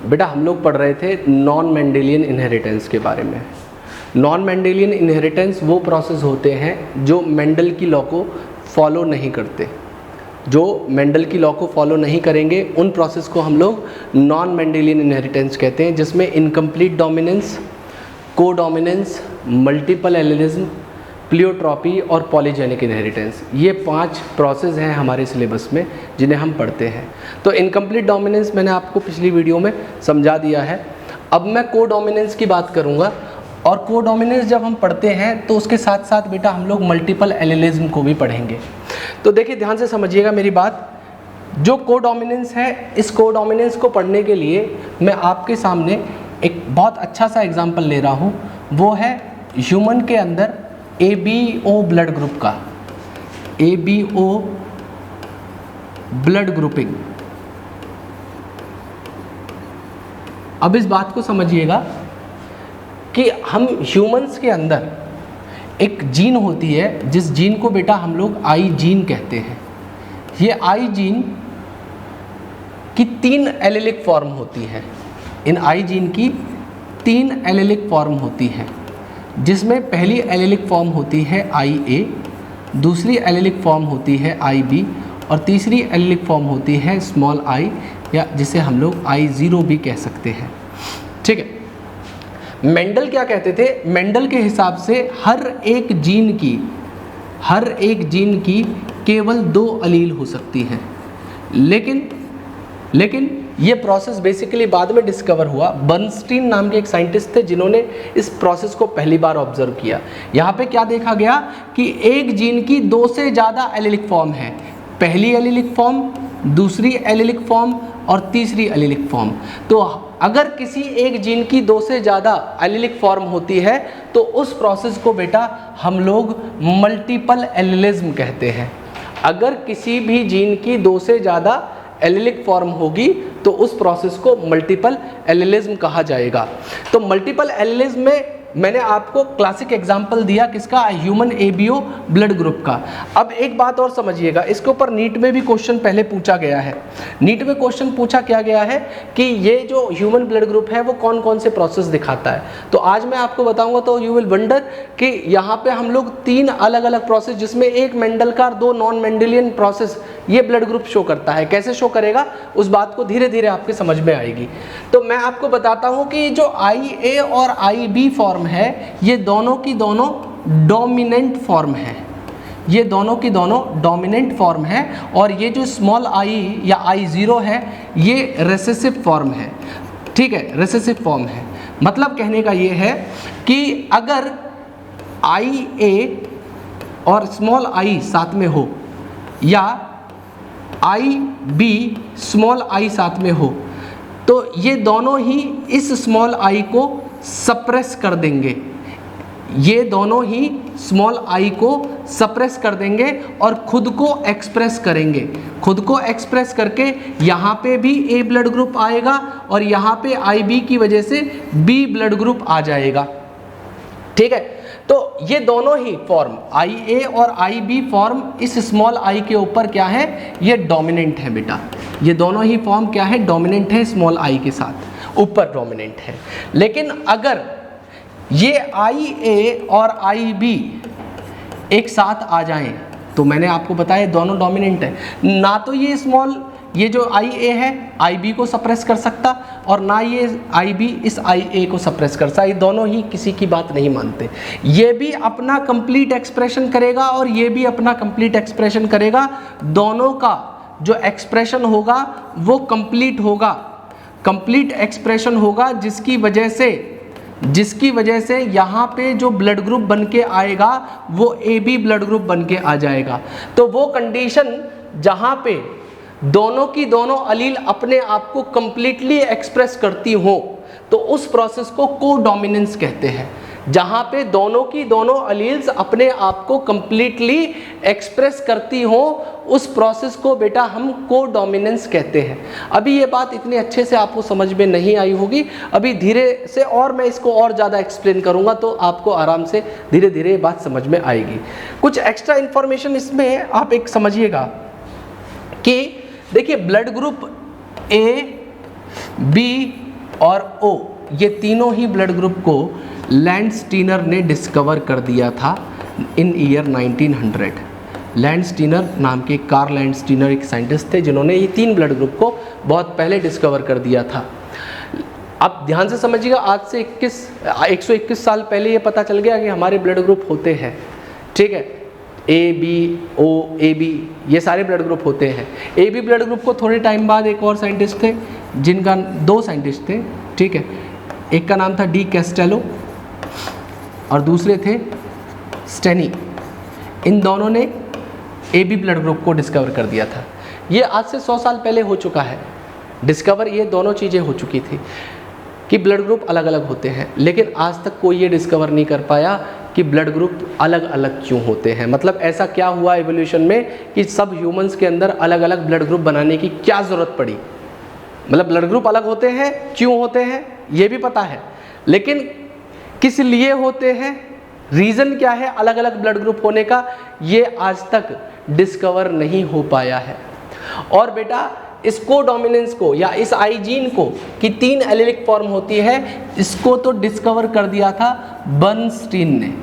बेटा हम लोग पढ़ रहे थे नॉन मेंडेलियन इनहेरिटेंस के बारे में। नॉन मेंडेलियन इनहेरिटेंस वो प्रोसेस होते हैं जो मेंडल की लॉ को फॉलो नहीं करते। जो मेंडल की लॉ को फॉलो नहीं करेंगे उन प्रोसेस को हम लोग नॉन मेंडेलियन इनहेरिटेंस कहते हैं, जिसमें इनकम्प्लीट डोमिनेंस, को डोमिनेंस, मल्टीपल एलिलिज्म, प्लियोट्रॉपी और पॉलीजेनिक इनहेरिटेंस, ये 5 प्रोसेस हैं हमारे सिलेबस में जिन्हें हम पढ़ते हैं। तो इनकम्प्लीट डोमिनेंस मैंने आपको पिछली वीडियो में समझा दिया है। अब मैं को डोमिनेंस की बात करूँगा, और को डोमिनेंस जब हम पढ़ते हैं तो उसके साथ साथ बेटा हम लोग मल्टीपल एलिलिज्म को भी पढ़ेंगे। तो देखिए ध्यान से समझिएगा मेरी बात। जो को डोमिनेंस है, इस को डोमिनेंस को पढ़ने के लिए मैं आपके सामने एक बहुत अच्छा सा एग्जाम्पल ले रहा हूँ। वो है ह्यूमन के अंदर ABO ब्लड ग्रुप का, ABO ब्लड ग्रुपिंग। अब इस बात को समझिएगा कि हम ह्यूमंस के अंदर एक जीन होती है, जिस जीन को बेटा हम लोग आई जीन कहते हैं। ये आई जीन की 3 एलिलिक फॉर्म होती है। इन आई जीन की 3 एलिलिक फॉर्म होती है, जिसमें पहली एलिलिक फॉर्म होती है IA, दूसरी एलिलिक फॉर्म होती है IB और तीसरी एलिलिक फॉर्म होती है स्मॉल I, या जिसे हम लोग I0 भी कह सकते हैं। ठीक है। मेंडल क्या कहते थे? मेंडल के हिसाब से हर एक जीन की केवल 2 अलील हो सकती हैं। लेकिन ये प्रोसेस बेसिकली बाद में डिस्कवर हुआ। बर्नस्टीन नाम के एक साइंटिस्ट थे जिन्होंने इस प्रोसेस को पहली बार ऑब्जर्व किया। यहाँ पे क्या देखा गया कि एक जीन की 2 से ज़्यादा एलिलिक फॉर्म है। पहली एलिलिक फॉर्म, दूसरी एलिलिक फॉर्म और तीसरी एलिलिक फॉर्म। तो अगर किसी एक जीन की 2 से ज़्यादा एलिलिक फॉर्म होती है तो उस प्रोसेस को बेटा हम लोग मल्टीपल एलिलिज्म कहते हैं। अगर किसी भी जीन की 2 से ज़्यादा एलिलिक फॉर्म होगी तो उस प्रोसेस को मल्टीपल एलिलिज्म कहा जाएगा। तो मल्टीपल एलिलिज्म में मैंने आपको क्लासिक एग्जाम्पल दिया किसका? ह्यूमन ABO ब्लड ग्रुप का। अब एक बात और समझिएगा, इसके ऊपर नीट में भी क्वेश्चन पहले पूछा गया है। नीट में क्वेश्चन पूछा क्या गया है कि ये जो ह्यूमन ब्लड ग्रुप है वो कौन कौन से प्रोसेस दिखाता है। तो आज मैं आपको बताऊंगा, तो यू विल वंडर कि यहाँ पे हम लोग 3 अलग अलग प्रोसेस, जिसमें एक मेंडल का और 2 नॉन मेंडेलियन प्रोसेस, ये ब्लड ग्रुप शो करता है। कैसे शो करेगा उस बात को धीरे धीरे आपके समझ में आएगी। तो मैं आपको बताता हूँ कि जो IA और IB फॉर्म है, ये दोनों की दोनों डोमिनेंट फॉर्म है। ये दोनों की दोनों डोमिनेंट फॉर्म है। और ये जो स्मॉल I या I0 है, ये रेसेसिव फॉर्म है। ठीक है, रेसेसिव फॉर्म है। मतलब कहने का ये है कि अगर IA और स्मॉल I साथ में हो या IB स्मॉल I साथ में हो, तो ये दोनों ही इस स्मॉल I को सप्रेस कर देंगे। ये दोनों ही स्मॉल I को सप्रेस कर देंगे और खुद को एक्सप्रेस करेंगे। खुद को एक्सप्रेस करके यहाँ पे भी A ब्लड ग्रुप आएगा और यहाँ पे IB की वजह से B ब्लड ग्रुप आ जाएगा। ठीक है। तो ये दोनों ही फॉर्म IA और IB फॉर्म इस स्मॉल I के ऊपर क्या है? ये डोमिनेंट है बेटा। ये दोनों ही फॉर्म क्या है? डोमिनेंट है, स्मॉल I के साथ ऊपर डोमिनेंट है। लेकिन अगर ये IA और IB एक साथ आ जाएं, तो मैंने आपको बताया दोनों डोमिनेंट है। ना तो ये जो IA है IB को सप्रेस कर सकता, और ना ये IB इस IA को सप्रेस कर सकता। ये दोनों ही किसी की बात नहीं मानते। ये भी अपना कंप्लीट एक्सप्रेशन करेगा और ये भी अपना कंप्लीट एक्सप्रेशन करेगा। दोनों का जो एक्सप्रेशन होगा वो कंप्लीट होगा, कंप्लीट एक्सप्रेशन होगा, जिसकी वजह से यहाँ पे जो ब्लड ग्रुप बन के आएगा वो AB ब्लड ग्रुप बन के आ जाएगा। तो वो कंडीशन जहाँ पे दोनों की दोनों अलील अपने आप को कंप्लीटली एक्सप्रेस करती हो, तो उस प्रोसेस को को-डोमिनेंस कहते हैं। जहाँ पे दोनों की दोनों अलील्स अपने आप को कंप्लीटली एक्सप्रेस करती हो, उस प्रोसेस को बेटा हम को-डोमिनेंस कहते हैं। अभी ये बात इतनी अच्छे से आपको समझ में नहीं आई होगी, अभी धीरे से और मैं इसको और ज़्यादा एक्सप्लेन करूँगा तो आपको आराम से धीरे धीरे ये बात समझ में आएगी। कुछ एक्स्ट्रा इन्फॉर्मेशन इसमें आप एक समझिएगा कि देखिए ब्लड ग्रुप A, B और O, ये तीनों ही ब्लड ग्रुप को लैंडस्टीनर ने डिस्कवर कर दिया था इन ईयर 1900। लैंडस्टीनर नाम के, कार्ल लैंडस्टीनर एक साइंटिस्ट थे जिन्होंने ये 3 ब्लड ग्रुप को बहुत पहले डिस्कवर कर दिया था। अब ध्यान से समझिएगा, आज से 121 साल पहले ये पता चल गया कि हमारे ब्लड ग्रुप होते हैं, ठीक है, A B O A B, ये सारे ब्लड ग्रुप होते हैं। ए बी ब्लड ग्रुप को थोड़े टाइम बाद एक और साइंटिस्ट थे, जिनका 2 साइंटिस्ट थे, ठीक है, एक का नाम था डी कैस्टेलो और दूसरे थे स्टेनी। इन दोनों ने ए बी ब्लड ग्रुप को डिस्कवर कर दिया था। ये आज से 100 साल पहले हो चुका है डिस्कवर, ये दोनों चीज़ें हो चुकी थी कि ब्लड ग्रुप अलग अलग होते हैं, लेकिन आज तक कोई ये डिस्कवर नहीं कर पाया कि ब्लड ग्रुप अलग अलग क्यों होते हैं। मतलब ऐसा क्या हुआ एवोल्यूशन में कि सब ह्यूमंस के अंदर अलग अलग ब्लड ग्रुप बनाने की क्या ज़रूरत पड़ी। मतलब ब्लड ग्रुप अलग होते हैं, क्यों होते हैं ये भी पता है, लेकिन किस लिए होते हैं, रीज़न क्या है अलग अलग ब्लड ग्रुप होने का, ये आज तक डिस्कवर नहीं हो पाया है। और बेटा इस कोडोमिनेंस को या इस आई जीन को कि 3 एलिलिक फॉर्म होती है, इसको तो डिस्कवर कर दिया था बर्नस्टीन ने।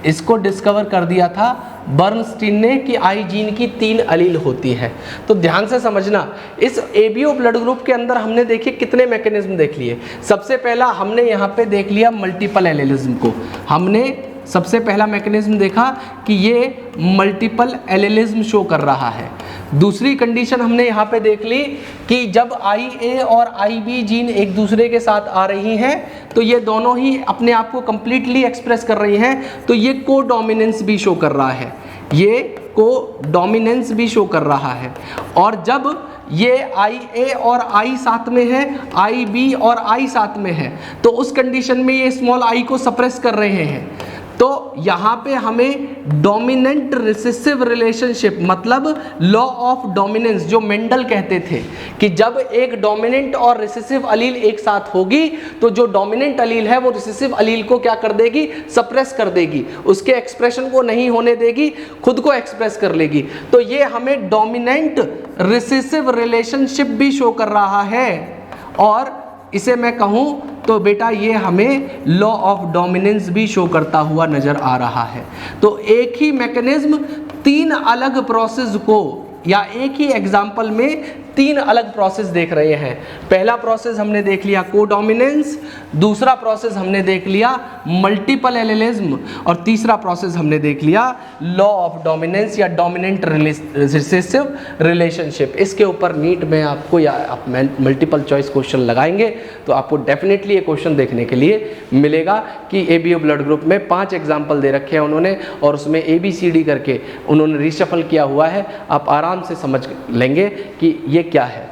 इसको डिस्कवर कर दिया था बर्नस्टीन ने कि आई जीन की 3 एलील होती है। तो ध्यान से समझना, इस एबीओ ब्लड ग्रुप के अंदर हमने देखिए कितने मैकेनिज्म देख लिए। सबसे पहला हमने यहाँ पे देख लिया मल्टीपल एलिलिज्म को। हमने सबसे पहला मैकेनिज्म देखा कि ये मल्टीपल एलिलिज्म शो कर रहा है। दूसरी कंडीशन हमने यहाँ पे देख ली कि जब आई ए और आई बी जीन एक दूसरे के साथ आ रही हैं तो ये दोनों ही अपने आप को कंप्लीटली एक्सप्रेस कर रही हैं, तो ये कोडोमिनेंस भी शो कर रहा है, ये कोडोमिनेंस भी शो कर रहा है। और जब ये आई ए और आई साथ में है, आई बी और आई साथ में है, तो उस कंडीशन में ये स्मॉल आई को सप्रेस कर रहे हैं। तो यहाँ पे हमें डोमिनेंट रिसेसिव रिलेशनशिप, मतलब लॉ ऑफ डोमिनेंस जो मेंडल कहते थे कि जब एक डोमिनेंट और रिसेसिव अलील एक साथ होगी तो जो डोमिनेंट अलील है वो रिसेसिव अलील को क्या कर देगी, सप्रेस कर देगी, उसके एक्सप्रेशन को नहीं होने देगी, खुद को एक्सप्रेस कर लेगी। तो ये हमें डोमिनेंट रिसेसिव रिलेशनशिप भी शो कर रहा है। और इसे मैं कहूँ तो बेटा ये हमें लॉ ऑफ डोमिनेंस भी शो करता हुआ नजर आ रहा है। तो एक ही मैकेनिज्म 3 अलग प्रोसेस को या एक ही एग्जाम्पल में 3 अलग प्रोसेस देख रहे हैं। पहला प्रोसेस हमने देख लिया कोडोमिनेंस, दूसरा प्रोसेस हमने देख लिया मल्टीपल एलिलिज्म और तीसरा प्रोसेस हमने देख लिया लॉ ऑफ डोमिनेंस या डोमिनेंट रिसेसिव रिलेशनशिप। इसके ऊपर नीट में आपको या आप मल्टीपल चॉइस क्वेश्चन लगाएंगे तो आपको डेफिनेटली ये क्वेश्चन देखने के लिए मिलेगा कि एबीओ ब्लड ग्रुप में 5 एग्जाम्पल दे रखे हैं उन्होंने और उसमें ABCD करके उन्होंने रिशफल किया हुआ है। आप आराम से समझ लेंगे कि ये क्या है।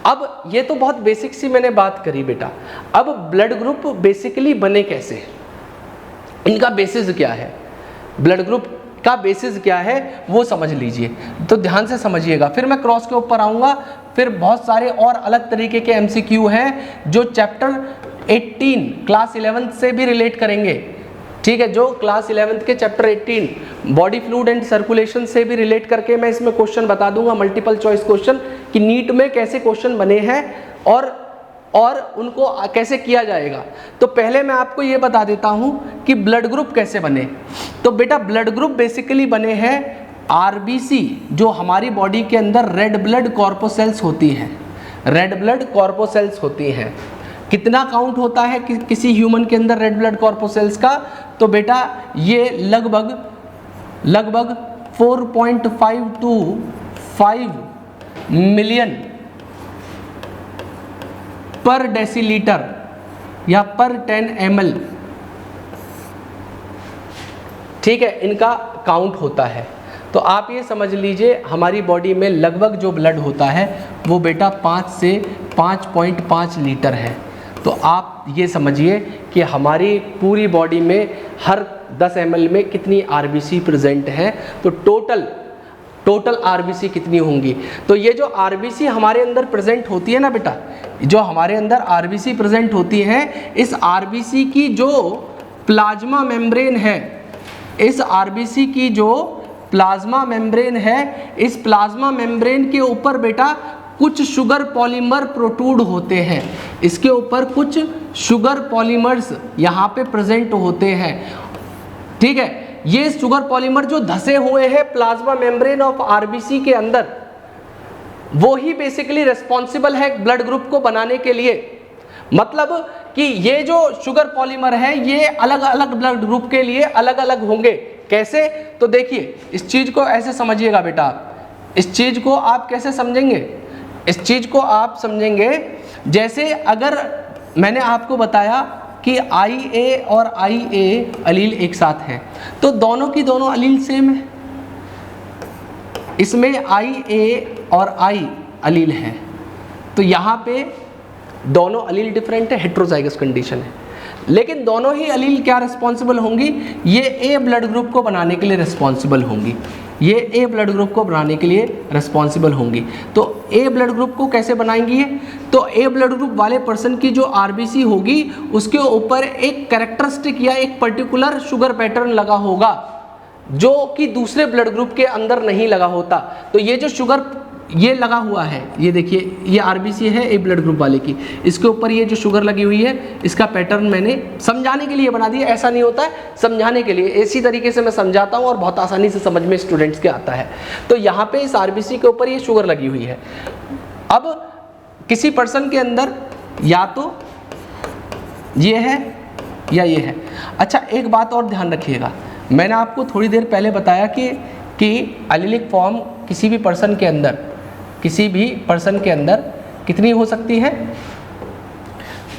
अब ये तो बहुत बेसिक सी मैंने बात करी बेटा। अब ब्लड ग्रुप बेसिकली बने कैसे, इनका बेसिस क्या है, ब्लड ग्रुप का बेसिस क्या है वो समझ लीजिए। तो ध्यान से समझिएगा, फिर मैं क्रॉस के ऊपर आऊँगा। फिर बहुत सारे और अलग तरीके के MCQ हैं जो चैप्टर 18 क्लास 11 से भी रिलेट करेंगे, ठीक है, जो क्लास 11 के chapter 18 body fluid and circulation से भी रिलेट करके मैं इसमें क्वेश्चन बता दूंगा, मल्टीपल चॉइस क्वेश्चन कि नीट में कैसे क्वेश्चन बने हैं और उनको कैसे किया जाएगा। तो पहले मैं आपको ये बता देता हूं कि ब्लड ग्रुप कैसे बने। तो बेटा ब्लड ग्रुप बेसिकली बने हैं RBC, जो हमारी बॉडी के अंदर रेड ब्लड कॉर्पोसेल्स होती हैं, रेड ब्लड कॉर्पोसेल्स होती हैं। कितना काउंट होता है किसी ह्यूमन के अंदर रेड ब्लड कॉर्पोसेल्स का, तो बेटा ये लगभग 4.5 to 5 मिलियन पर डेसीलीटर या पर 10 ml, ठीक है, इनका काउंट होता है। तो आप ये समझ लीजिए हमारी बॉडी में लगभग जो ब्लड होता है वो बेटा 5 से 5.5 लीटर है। तो आप ये समझिए कि हमारी पूरी बॉडी में हर 10 ml में कितनी RBC प्रेजेंट है, तो टोटल RBC कितनी होंगी। तो ये जो RBC हमारे अंदर प्रेजेंट होती है ना बेटा, जो हमारे अंदर RBC प्रेजेंट होती है, इस RBC की जो प्लाज्मा मेम्ब्रेन है, इस RBC की जो प्लाज्मा मेम्ब्रेन है, इस प्लाज्मा मेम्ब्रेन के ऊपर बेटा कुछ शुगर पॉलीमर प्रोट्रूड होते हैं, इसके ऊपर कुछ शुगर पॉलीमर्स यहाँ पे प्रेजेंट होते हैं। ठीक है, ये शुगर पॉलीमर जो धसे हुए हैं प्लाज्मा मेम्ब्रेन ऑफ आरबीसी के अंदर, वो ही बेसिकली रिस्पॉन्सिबल है ब्लड ग्रुप को बनाने के लिए। मतलब कि ये जो शुगर पॉलीमर है ये अलग अलग ब्लड ग्रुप के लिए अलग अलग होंगे। कैसे? तो देखिए, इस चीज को ऐसे समझिएगा बेटा, आप इस चीज को आप कैसे समझेंगे? इस चीज को आप समझेंगे जैसे अगर मैंने आपको बताया कि IA और IA अलील एक साथ है, तो दोनों की दोनों अलील सेम है। इसमें IA और I अलील है, तो यहाँ पे दोनों अलील डिफरेंट है, हेट्रोजाइगस कंडीशन है। लेकिन दोनों ही अलील क्या रिस्पॉन्सिबल होंगी? ये A ब्लड ग्रुप को बनाने के लिए रिस्पॉन्सिबल होंगी, ये A ब्लड ग्रुप को बनाने के लिए रिस्पॉन्सिबल होंगी। तो A ब्लड ग्रुप को कैसे बनाएंगी ये? तो A ब्लड ग्रुप वाले पर्सन की जो RBC होगी उसके ऊपर एक कैरेक्टरिस्टिक या एक पर्टिकुलर शुगर पैटर्न लगा होगा जो कि दूसरे ब्लड ग्रुप के अंदर नहीं लगा होता। तो ये जो शुगर ये लगा हुआ है, ये देखिए, ये RBC है A ब्लड ग्रुप वाले की, इसके ऊपर ये जो शुगर लगी हुई है इसका पैटर्न मैंने समझाने के लिए बना दिया। ऐसा नहीं होता है, समझाने के लिए इसी तरीके से मैं समझाता हूँ और बहुत आसानी से समझ में स्टूडेंट्स के आता है। तो यहाँ पे इस RBC के ऊपर ये शुगर लगी हुई है। अब किसी पर्सन के अंदर या तो ये है या ये है। अच्छा, एक बात और ध्यान रखिएगा, मैंने आपको थोड़ी देर पहले बताया कि एलिलिक फॉर्म किसी भी पर्सन के अंदर कितनी हो सकती है?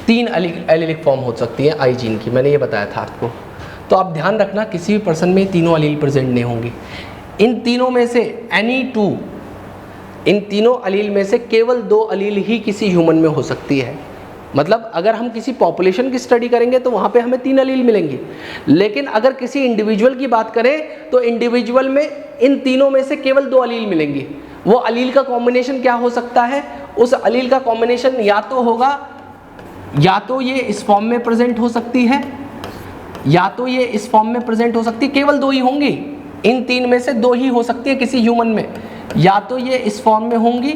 3 एलिलिक फॉर्म हो सकती है आई जीन की, मैंने ये बताया था आपको। तो आप ध्यान रखना, किसी भी पर्सन में तीनों अलील प्रेजेंट नहीं होंगी। इन तीनों में से इन तीनों अलील में से केवल 2 अलील ही किसी ह्यूमन में हो सकती है। मतलब अगर हम किसी पॉपुलेशन की स्टडी करेंगे तो वहाँ पे हमें 3 अलील मिलेंगे, लेकिन अगर किसी इंडिविजुअल की बात करें तो इंडिविजुअल में इन तीनों में से केवल 2 अलील मिलेंगे। वो अलील का कॉम्बिनेशन क्या हो सकता है? उस अलील का कॉम्बिनेशन या तो होगा, या तो ये इस फॉर्म में प्रेजेंट हो सकती है, या तो ये इस फॉर्म में प्रेजेंट हो सकती है। केवल 2 ही होंगी, इन 3 में से 2 ही हो सकती है किसी ह्यूमन में। या तो ये इस फॉर्म में होंगी,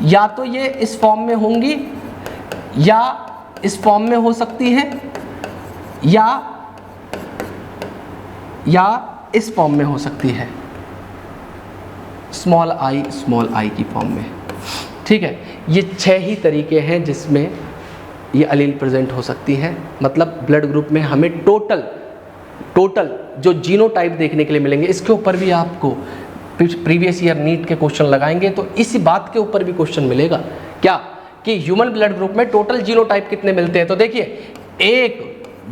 या तो ये इस फॉर्म में होंगी, या इस फॉर्म में हो सकती है, या इस फॉर्म में हो सकती है, स्मॉल आई की फॉर्म में। ठीक है, ये 6 ही तरीके हैं जिसमें ये अलील प्रेजेंट हो सकती है। मतलब ब्लड ग्रुप में हमें टोटल जो जीनोटाइप देखने के लिए मिलेंगे। इसके ऊपर भी आपको प्रीवियस ईयर नीट के क्वेश्चन लगाएंगे तो इसी बात के ऊपर भी क्वेश्चन मिलेगा, क्या कि ह्यूमन ब्लड ग्रुप में टोटल जीनोटाइप कितने मिलते हैं। तो देखिए, 1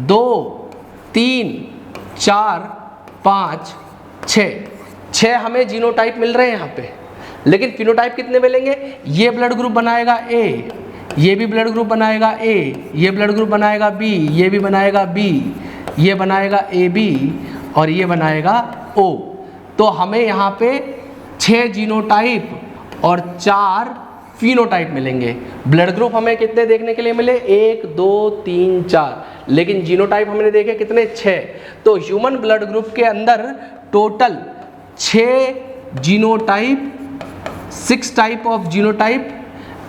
2 3 4 5 6 हमें जीनोटाइप मिल रहे हैं यहाँ पे, लेकिन फिनोटाइप कितने मिलेंगे? ये ब्लड ग्रुप बनाएगा A, ये भी ब्लड ग्रुप बनाएगा A, ये ब्लड ग्रुप बनाएगा B, ये भी बनाएगा B, ये बनाएगा AB और ये बनाएगा O। तो हमें यहाँ पे 6 जीनोटाइप और 4 फिनोटाइप मिलेंगे। ब्लड ग्रुप हमें कितने देखने के लिए मिले? 1 2 3 4, लेकिन जीनोटाइप हमने देखे कितने? 6। तो ह्यूमन ब्लड ग्रुप के अंदर total 6 genotype, 6 type of genotype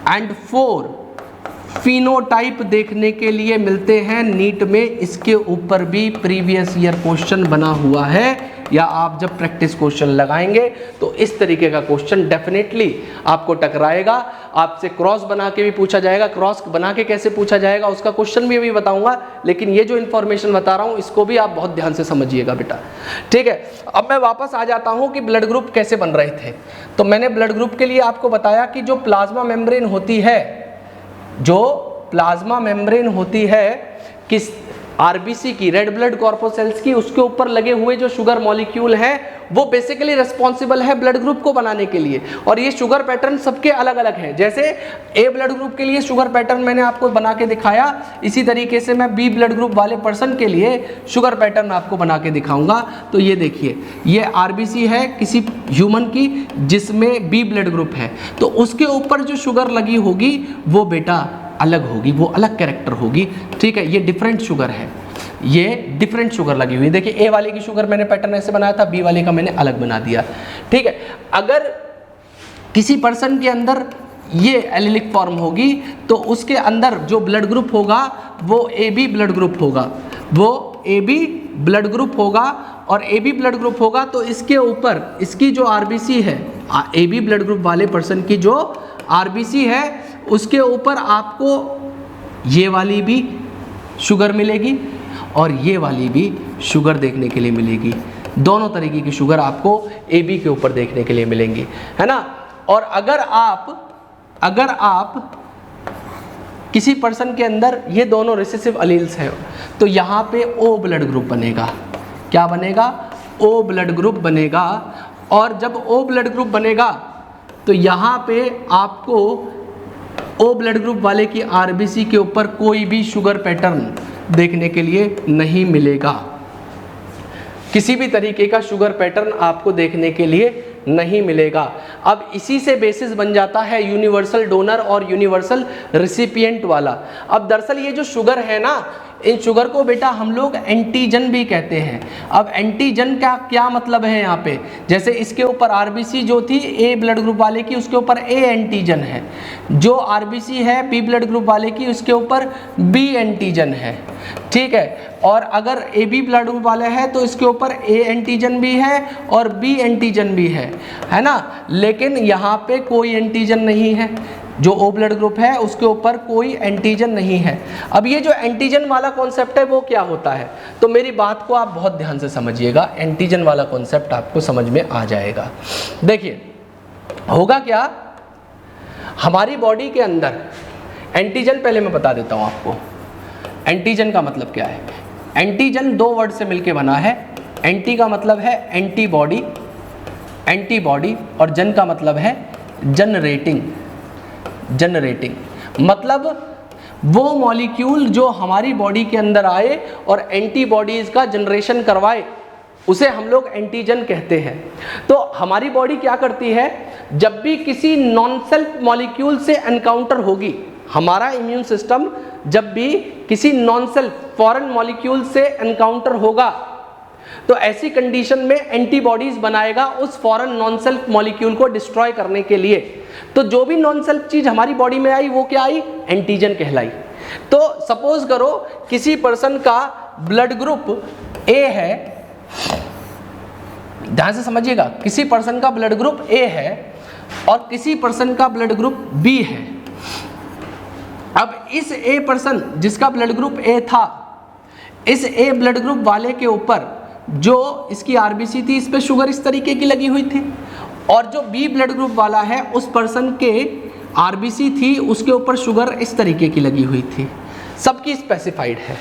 and 4 phenotype देखने के लिए मिलते हैं नीट में। इसके ऊपर भी प्रीवियस ईयर क्वेश्चन बना हुआ है, या आप जब प्रैक्टिस क्वेश्चन लगाएंगे तो इस तरीके का क्वेश्चन डेफिनेटली आपको टकराएगा। आपसे क्रॉस बना के भी पूछा जाएगा। क्रॉस बना के कैसे पूछा जाएगा उसका क्वेश्चन भी अभी बताऊंगा, लेकिन ये जो इन्फॉर्मेशन बता रहा हूँ इसको भी आप बहुत ध्यान से समझिएगा बेटा। ठीक है, अब मैं वापस आ जाता हूँ कि ब्लड ग्रुप कैसे बन रहे थे। तो मैंने ब्लड ग्रुप के लिए आपको बताया कि जो प्लाज्मा मेम्ब्रेन होती है, किस आरबीसी की, रेड ब्लड कॉर्पोसेल्स की, उसके ऊपर लगे हुए जो शुगर मॉलिक्यूल हैं वो बेसिकली रिस्पॉन्सिबल है ब्लड ग्रुप को बनाने के लिए। और ये शुगर पैटर्न सबके अलग अलग है। जैसे ए ब्लड ग्रुप के लिए शुगर पैटर्न मैंने आपको बना के दिखाया, इसी तरीके से मैं बी ब्लड ग्रुप वाले पर्सन के लिए शुगर पैटर्न आपको बना के दिखाऊंगा। तो ये देखिए, ये आरबीसी है किसी ह्यूमन की जिसमें बी ब्लड ग्रुप है, तो उसके ऊपर जो शुगर लगी होगी वो बेटा अलग होगी, वो अलग कैरेक्टर होगी। ठीक है, ये डिफरेंट शुगर है, ये डिफरेंट शुगर लगी हुई। देखिए, ए वाले की शुगर मैंने पैटर्न ऐसे बनाया था, बी वाले का मैंने अलग बना दिया। ठीक है, अगर किसी पर्सन के अंदर ये एलिलिक फॉर्म होगी तो उसके अंदर जो ब्लड ग्रुप होगा वो AB ब्लड ग्रुप होगा, वो AB ब्लड ग्रुप होगा। और AB ब्लड ग्रुप होगा तो इसके ऊपर इसकी जो RBC है, AB ब्लड ग्रुप वाले पर्सन की जो RBC है उसके ऊपर आपको ये वाली भी शुगर मिलेगी और ये वाली भी शुगर देखने के लिए मिलेगी। दोनों तरीके की शुगर आपको AB के ऊपर देखने के लिए मिलेंगी, है ना। और अगर आप किसी पर्सन के अंदर ये दोनों रिसेसिव अलील्स हैं तो यहाँ पे O ब्लड ग्रुप बनेगा। क्या बनेगा? O ब्लड ग्रुप बनेगा। और जब O ब्लड ग्रुप बनेगा तो यहाँ पे आपको O ब्लड ग्रुप वाले की RBC के ऊपर कोई भी शुगर पैटर्न देखने के लिए नहीं मिलेगा। किसी भी तरीके का शुगर पैटर्न आपको देखने के लिए नहीं मिलेगा। अब इसी से बेसिस बन जाता है यूनिवर्सल डोनर और यूनिवर्सल रिसिपिएंट वाला। अब दरअसल ये जो शुगर है ना, इन शुगर को बेटा हम लोग एंटीजन भी कहते हैं। अब एंटीजन का क्या मतलब है यहाँ पे? जैसे इसके ऊपर RBC जो थी A ब्लड ग्रुप वाले की, उसके ऊपर A एंटीजन है। जो RBC है B ब्लड ग्रुप वाले की, उसके ऊपर B एंटीजन है, ठीक है। और अगर AB ब्लड ग्रुप वाला है तो इसके ऊपर A एंटीजन भी है और B एंटीजन भी है ना। लेकिन यहाँ पे कोई एंटीजन नहीं है। जो O ब्लड ग्रुप है उसके ऊपर कोई एंटीजन नहीं है। अब ये जो एंटीजन वाला कॉन्सेप्ट है वो क्या होता है? तो मेरी बात को आप बहुत ध्यान से समझिएगा, एंटीजन वाला कॉन्सेप्ट आपको समझ में आ जाएगा। देखिए होगा क्या, हमारी बॉडी के अंदर एंटीजन, पहले मैं बता देता हूँ आपको एंटीजन का मतलब क्या है। एंटीजन दो वर्ड से मिलके बना है। एंटी का मतलब है एंटीबॉडी, एंटीबॉडी, और जन का मतलब है जनरेटिंग। मतलब वो मॉलिक्यूल जो हमारी बॉडी के अंदर आए और एंटीबॉडीज का जनरेशन करवाए, उसे हम लोग एंटीजन कहते हैं। तो हमारी बॉडी क्या करती है, जब भी किसी नॉन सेल्फ मॉलिक्यूल से एनकाउंटर होगी, हमारा इम्यून सिस्टम जब भी किसी नॉन सेल्फ फॉरेन मॉलिक्यूल से एनकाउंटर होगा तो ऐसी कंडीशन में एंटीबॉडीज बनाएगा उस फॉरेन नॉन सेल्फ मॉलिक्यूल को डिस्ट्रॉय करने के लिए। तो जो भी नॉन सेल्फ चीज हमारी बॉडी में आई वो क्या आई? एंटीजन कहलाई। तो सपोज करो किसी पर्सन का ब्लड ग्रुप A है, ध्यान से समझिएगा, किसी पर्सन का ब्लड ग्रुप A है और किसी पर्सन का ब्लड ग्रुप B है। अब इस A पर्सन जिसका ब्लड ग्रुप A था, इस A ब्लड ग्रुप वाले के ऊपर जो इसकी RBC थी, इस पे शुगर इस तरीके की लगी हुई थी, और जो B ब्लड ग्रुप वाला है उस पर्सन के RBC थी, उसके ऊपर शुगर इस तरीके की लगी हुई थी। सबकी स्पेसिफाइड है।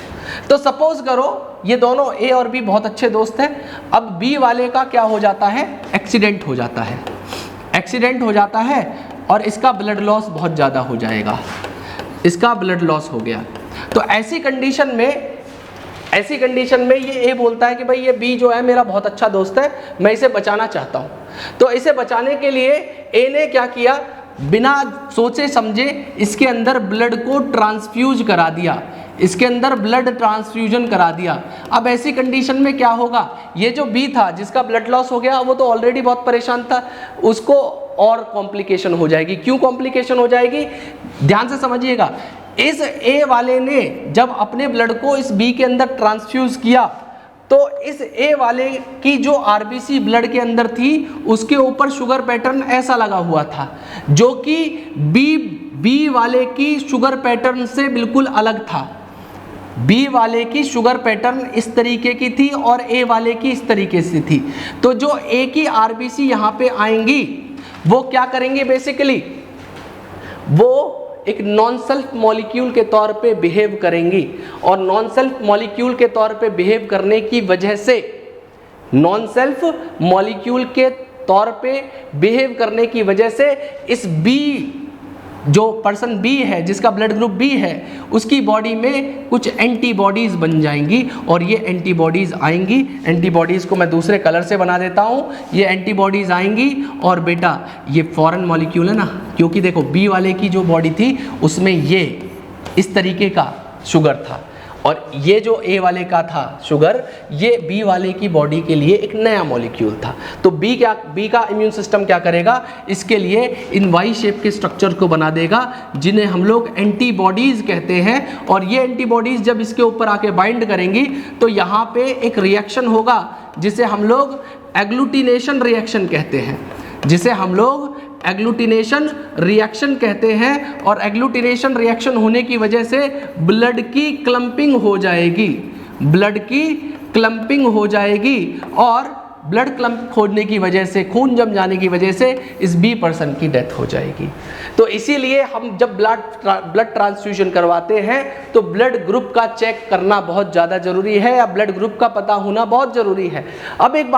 तो सपोज करो ये दोनों A और B बहुत अच्छे दोस्त हैं। अब B वाले का क्या हो जाता है? एक्सीडेंट हो जाता है। एक्सीडेंट हो जाता है और इसका ब्लड लॉस बहुत ज़्यादा हो जाएगा। इसका ब्लड लॉस हो गया तो ऐसी कंडीशन में ये A बोलता है कि भाई ये B जो है मेरा बहुत अच्छा दोस्त है, मैं इसे बचाना चाहता हूँ। तो इसे बचाने के लिए A ने क्या किया, बिना सोचे समझे इसके अंदर ब्लड को ट्रांसफ्यूज करा दिया, इसके अंदर ब्लड ट्रांसफ्यूजन करा दिया। अब ऐसी कंडीशन में क्या होगा, ये जो B था जिसका ब्लड लॉस हो गया, वो तो ऑलरेडी बहुत परेशान था, उसको और कॉम्प्लिकेशन हो जाएगी। क्यों कॉम्प्लिकेशन हो जाएगी? ध्यान से समझिएगा। इस A वाले ने जब अपने ब्लड को इस B के अंदर ट्रांसफ्यूज किया तो इस A वाले की जो RBC ब्लड के अंदर थी उसके ऊपर शुगर पैटर्न ऐसा लगा हुआ था, जो कि B वाले की शुगर पैटर्न से बिल्कुल अलग था। B वाले की शुगर पैटर्न इस तरीके की थी और A वाले की इस तरीके से थी। तो जो A की RBC यहाँ पे आएंगी वो क्या करेंगे, बेसिकली वो एक नॉन सेल्फ मॉलिक्यूल के तौर पे बिहेव करेंगी, और नॉन सेल्फ मॉलिक्यूल के तौर पे बिहेव करने की वजह से, नॉन सेल्फ मॉलिक्यूल के तौर पे बिहेव करने की वजह से इस B, जो पर्सन B है जिसका ब्लड ग्रुप B है, उसकी बॉडी में कुछ एंटीबॉडीज बन जाएंगी और ये एंटीबॉडीज आएंगी। एंटीबॉडीज को मैं दूसरे कलर से बना देता हूँ। ये एंटीबॉडीज आएंगी और बेटा ये फॉरेन मॉलिक्यूल है ना, क्योंकि देखो B वाले की जो बॉडी थी उसमें ये इस तरीके का शुगर था और ये जो ए वाले का था शुगर, ये बी वाले की बॉडी के लिए एक नया मॉलिक्यूल था। तो बी का इम्यून सिस्टम क्या करेगा, इसके लिए इन वाई शेप के स्ट्रक्चर को बना देगा जिन्हें हम लोग एंटीबॉडीज कहते हैं। और ये एंटीबॉडीज जब इसके ऊपर आके बाइंड करेंगी तो यहाँ पे एक रिएक्शन होगा जिसे हम लोग एग्लूटिनेशन रिएक्शन कहते हैं, जिसे हम लोग एग्लूटिनेशन रिएक्शन कहते हैं। और एग्लूटिनेशन रिएक्शन होने की वजह से ब्लड की क्लम्पिंग हो जाएगी, ब्लड की क्लम्पिंग हो जाएगी और ब्लड क्लम्प होने की वजह से, खून जम जाने की वजह से इस बी पर्सन की डेथ हो जाएगी। तो इसीलिए हम जब ब्लड ट्रांसफ्यूजन करवाते हैं तो ब्लड ग्रुप का चेक करना बहुत ज़्यादा ज़रूरी है, या ब्लड ग्रुप का पता होना बहुत ज़रूरी है। अब एक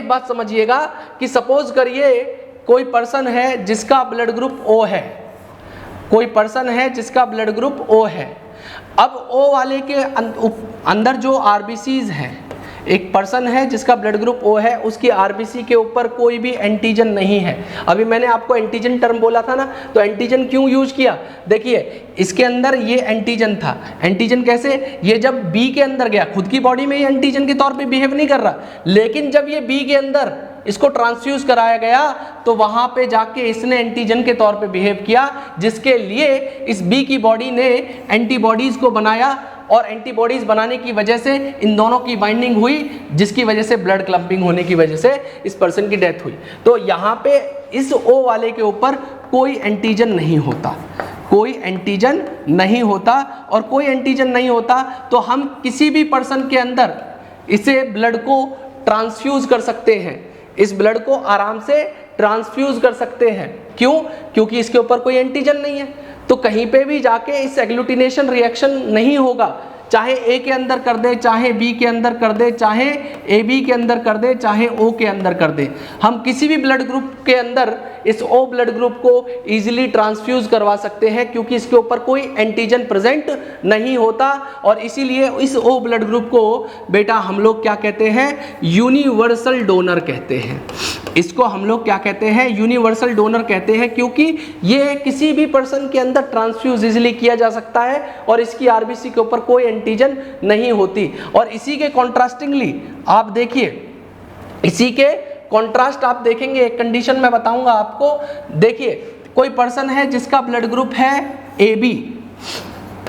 बात समझिएगा कि सपोज करिए कोई पर्सन है जिसका ब्लड ग्रुप ओ है, कोई पर्सन है जिसका ब्लड ग्रुप ओ है। अब ओ वाले के अंदर जो आरबीसीज हैं, एक पर्सन है जिसका ब्लड ग्रुप ओ है, उसकी आरबीसी के ऊपर कोई भी एंटीजन नहीं है। अभी मैंने आपको एंटीजन टर्म बोला था ना, तो एंटीजन क्यों यूज किया, देखिए इसके अंदर ये एंटीजन था। एंटीजन कैसे, ये जब बी के अंदर गया, खुद की बॉडी में ये एंटीजन के तौर पे बिहेव नहीं कर रहा, लेकिन जब ये बी के अंदर इसको ट्रांसफ्यूज कराया गया तो वहां पे जाके इसने एंटीजन के तौर पे बिहेव किया, जिसके लिए इस बी की बॉडी ने एंटीबॉडीज को बनाया और एंटीबॉडीज बनाने की वजह से इन दोनों की बाइंडिंग हुई, जिसकी वजह से ब्लड क्लम्पिंग होने की वजह से इस पर्सन की डेथ हुई। तो यहाँ पे इस ओ वाले के ऊपर कोई एंटीजन नहीं होता, कोई एंटीजन नहीं होता। और कोई एंटीजन नहीं होता तो हम किसी भी पर्सन के अंदर इसे ब्लड को ट्रांसफ्यूज कर सकते हैं, इस ब्लड को आराम से ट्रांसफ्यूज कर सकते हैं। क्यों, क्योंकि इसके ऊपर कोई एंटीजन नहीं है। तो कहीं पे भी जाके इस एग्लूटिनेशन रिएक्शन नहीं होगा, चाहे ए के अंदर कर दे, चाहे बी के अंदर कर दे, चाहे ए बी के अंदर कर दे, चाहे ओ के अंदर कर दे। हम किसी भी ब्लड ग्रुप के अंदर इस ओ ब्लड ग्रुप को इजीली ट्रांसफ्यूज करवा सकते हैं, क्योंकि इसके ऊपर कोई एंटीजन प्रेजेंट नहीं होता। और इसीलिए इस ओ ब्लड ग्रुप को बेटा हम लोग क्या कहते हैं, यूनिवर्सल डोनर कहते हैं। इसको हम लोग क्या कहते हैं, यूनिवर्सल डोनर कहते हैं, क्योंकि ये किसी भी पर्सन के अंदर ट्रांसफ्यूज इजीली किया जा सकता है और इसकी आरबीसी के ऊपर कोई एंटीजन नहीं होती। और इसी के कॉन्ट्रास्टिंगली आप देखिए, इसी के कॉन्ट्रास्ट आप देखेंगे, एक कंडीशन मैं बताऊंगा आपको। देखिए कोई पर्सन है जिसका ब्लड ग्रुप है ए बी,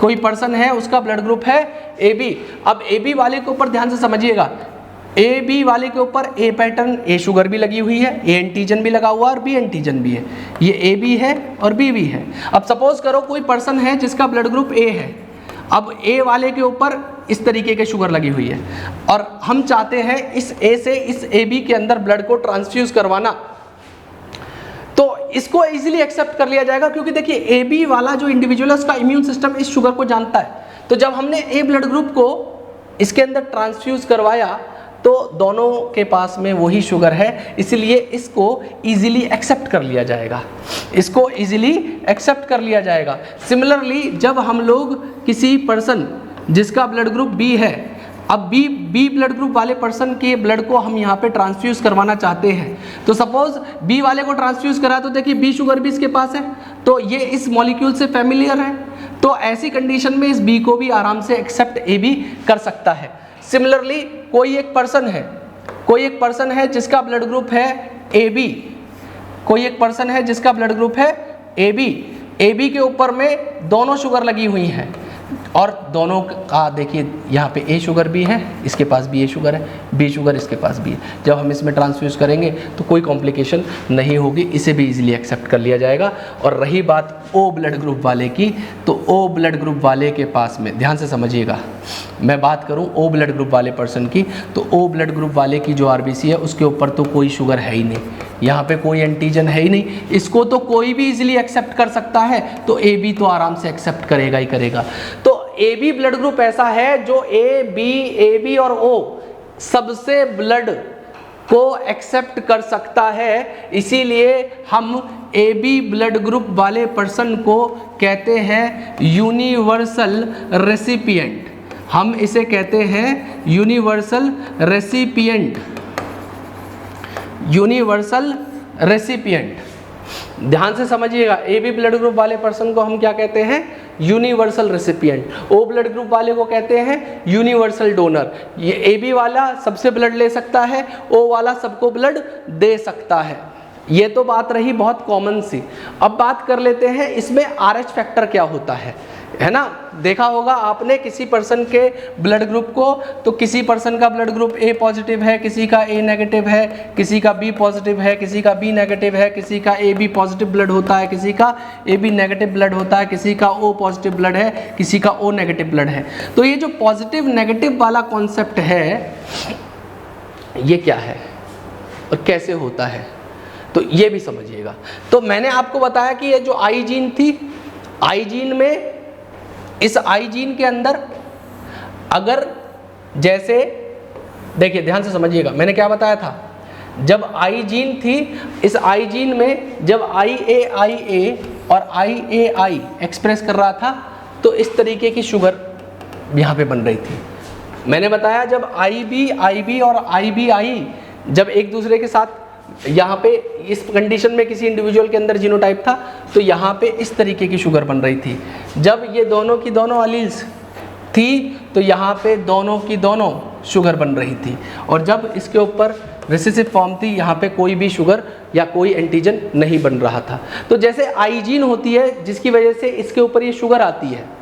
कोई पर्सन है उसका ब्लड ग्रुप है ए बी। अब ए बी वाले के ऊपर ध्यान से समझिएगा, ए बी वाले के ऊपर ए पैटर्न, ए शुगर भी लगी हुई है, ए एंटीजन भी लगा हुआ है और बी एंटीजन भी है, ये ए बी है और बी भी है। अब सपोज करो कोई पर्सन है जिसका ब्लड ग्रुप ए है, अब ए वाले के ऊपर इस तरीके के शुगर लगी हुई है और हम चाहते हैं इस ए से इस ए बी के अंदर ब्लड को ट्रांसफ्यूज करवाना, तो इसको इजीली एक्सेप्ट कर लिया जाएगा, क्योंकि देखिए ए बी वाला जो इंडिविजुअल है उसका इम्यून सिस्टम इस शुगर को जानता है। तो जब हमने ए ब्लड ग्रुप को इसके अंदर ट्रांसफ्यूज करवाया तो दोनों के पास में वही शुगर है, इसलिए इसको इजीली एक्सेप्ट कर लिया जाएगा, इसको इजीली एक्सेप्ट कर लिया जाएगा। सिमिलरली जब हम लोग किसी पर्सन जिसका ब्लड ग्रुप बी है, अब बी ब्लड ग्रुप वाले पर्सन के ब्लड को हम यहाँ पे ट्रांसफ्यूज करवाना चाहते हैं, तो सपोज बी वाले को ट्रांसफ्यूज करा तो देखिए बी शुगर भी इसके पास है, तो ये इस मॉलिक्यूल से फेमिलियर है, तो ऐसी कंडीशन में इस बी को भी आराम से एक्सेप्ट ए बी कर सकता है। सिमिलरली कोई एक पर्सन है जिसका ब्लड ग्रुप है ए बी, कोई एक पर्सन है जिसका ब्लड ग्रुप है ए बी के ऊपर में दोनों शुगर लगी हुई हैं और दोनों का देखिए यहाँ पे ए शुगर भी है, इसके पास भी ए शुगर है, बी शुगर इसके पास भी है। जब हम इसमें ट्रांसफ्यूज करेंगे तो कोई कॉम्प्लिकेशन नहीं होगी, इसे भी इजीली एक्सेप्ट कर लिया जाएगा। और रही बात ओ ब्लड ग्रुप वाले की, तो ओ ब्लड ग्रुप वाले के पास में ध्यान से समझिएगा, मैं बात करूँ ओ ब्लड ग्रुप वाले पर्सन की, तो ओ ब्लड ग्रुप वाले की जो आरबीसी है उसके ऊपर तो कोई शुगर है ही नहीं, यहाँ पे कोई एंटीजन है ही नहीं, इसको तो कोई भी इजीली एक्सेप्ट कर सकता है, तो ए बी तो आराम से एक्सेप्ट करेगा ही करेगा। तो ए बी ब्लड ग्रुप ऐसा है जो ए बी और ओ सबसे ब्लड को एक्सेप्ट कर सकता है, इसीलिए हम ए बी ब्लड ग्रुप वाले पर्सन को कहते हैं यूनिवर्सल रेसिपिएंट, हम इसे कहते हैं यूनिवर्सल रेसिपिएंट, यूनिवर्सल रेसिपिएंट। ध्यान से समझिएगा, ए बी ब्लड ग्रुप वाले पर्सन को हम क्या कहते हैं, universal recipient, O blood group वाले को कहते हैं यूनिवर्सल डोनर। ये AB वाला सबसे ब्लड ले सकता है, O वाला सबको ब्लड दे सकता है। ये तो बात रही बहुत कॉमन सी। अब बात कर लेते हैं इसमें RH फैक्टर क्या होता है ना। देखा होगा आपने किसी पर्सन के ब्लड ग्रुप को, तो किसी पर्सन का ब्लड ग्रुप A पॉजिटिव है, किसी का A नेगेटिव है, किसी का B पॉजिटिव है, किसी का B नेगेटिव है, किसी का AB पॉजिटिव ब्लड होता है, किसी का AB नेगेटिव ब्लड होता है, किसी का O पॉजिटिव ब्लड है, किसी का O नेगेटिव ब्लड है। तो ये जो पॉजिटिव नेगेटिव वाला कॉन्सेप्ट है ये क्या है और कैसे होता है, तो ये भी समझिएगा। तो मैंने आपको बताया कि ये जो I जीन थी, I जीन में, इस I जीन के अंदर अगर जैसे देखिए ध्यान से समझिएगा, मैंने क्या बताया था, जब I जीन थी, इस I जीन में जब IA और IAI एक्सप्रेस कर रहा था तो इस तरीके की शुगर यहाँ पे बन रही थी। मैंने बताया जब IB और IBI जब एक दूसरे के साथ यहाँ पे इस कंडीशन में किसी इंडिविजुअल के अंदर जीनोटाइप था तो यहाँ पे इस तरीके की शुगर बन रही थी। जब ये दोनों की दोनों अलील्स थी तो यहाँ पे दोनों की दोनों शुगर बन रही थी, और जब इसके ऊपर रिसेसिव फॉर्म थी यहाँ पे कोई भी शुगर या कोई एंटीजन नहीं बन रहा था। तो जैसे I जीन होती है जिसकी वजह से इसके ऊपर ये शुगर आती है,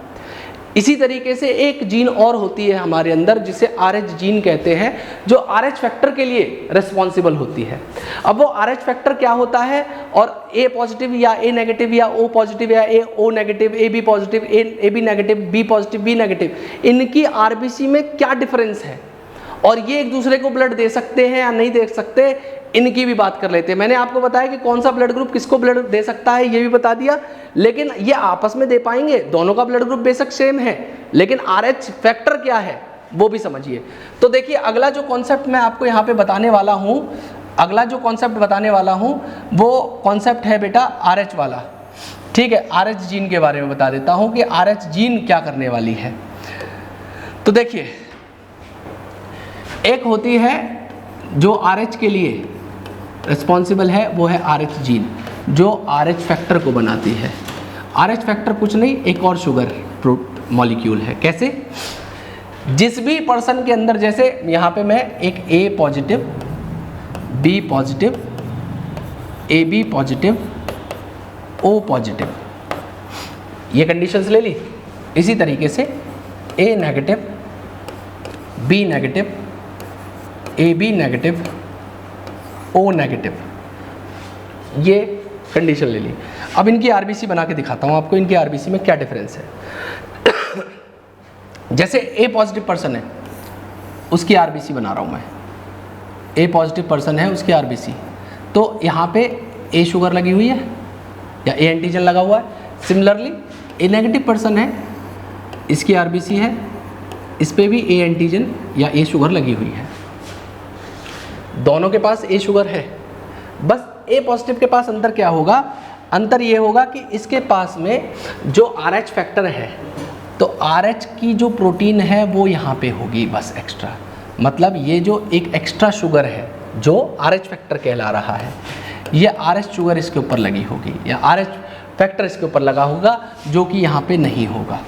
इसी तरीके से एक जीन और होती है हमारे अंदर जिसे RH जीन कहते हैं, जो RH फैक्टर के लिए रिस्पॉन्सिबल होती है। अब वो RH फैक्टर क्या होता है और A पॉजिटिव या A नेगेटिव या O पॉजिटिव या O negative, AB positive, AB negative, B positive, B negative, इनकी RBC में क्या डिफरेंस है और ये एक दूसरे को ब्लड दे सकते हैं या नहीं दे सकते, इनकी भी बात कर लेते हैं। मैंने आपको बताया कि कौन सा ब्लड ग्रुप किसको ब्लड दे सकता है, ये भी बता दिया, लेकिन ये आपस में दे पाएंगे, दोनों का ब्लड ग्रुप बेशक सेम है, लेकिन RH फैक्टर क्या है वो भी समझिए। तो देखिए अगला जो कॉन्सेप्ट मैं आपको यहाँ पे बताने वाला हूँ, अगला जो कॉन्सेप्ट बताने वाला हूँ वो कॉन्सेप्ट है बेटा RH वाला। ठीक है, RH जीन के बारे में बता देता हूँ कि RH जीन क्या करने वाली है। तो देखिए एक होती है जो RH के लिए रिस्पॉन्सिबल है, वो है RH जीन जो RH फैक्टर को बनाती है। RH फैक्टर कुछ नहीं, एक और शुगर मॉलिक्यूल है। कैसे? जिस भी पर्सन के अंदर, जैसे यहाँ पे मैं एक A positive, B positive, AB positive, O positive, ये कंडीशंस ले ली। इसी तरीके से A negative, B negative, AB negative, O negative, ये कंडीशन ले ली। अब इनकी RBC बना के दिखाता हूँ आपको, इनकी RBC में क्या डिफरेंस है। जैसे A पॉजिटिव पर्सन है उसकी RBC बना रहा हूँ मैं, A पॉजिटिव पर्सन है उसकी RBC, तो यहाँ पे A शुगर लगी हुई है या A एंटीजन लगा हुआ है। सिमिलरली A नेगेटिव पर्सन है, इसकी RBC है, इस पे भी A एंटीजन या A शुगर लगी हुई है। दोनों के पास A शुगर है, बस A पॉजिटिव के पास अंतर क्या होगा, अंतर ये होगा कि इसके पास में जो RH फैक्टर है, तो RH की जो प्रोटीन है वो यहाँ पे होगी बस एक्स्ट्रा, मतलब ये जो एक एक्स्ट्रा शुगर है जो RH फैक्टर कहला रहा है, ये RH शुगर इसके ऊपर लगी होगी या RH फैक्टर इसके ऊपर लगा होगा, जो कि यहाँ पे नहीं होगा।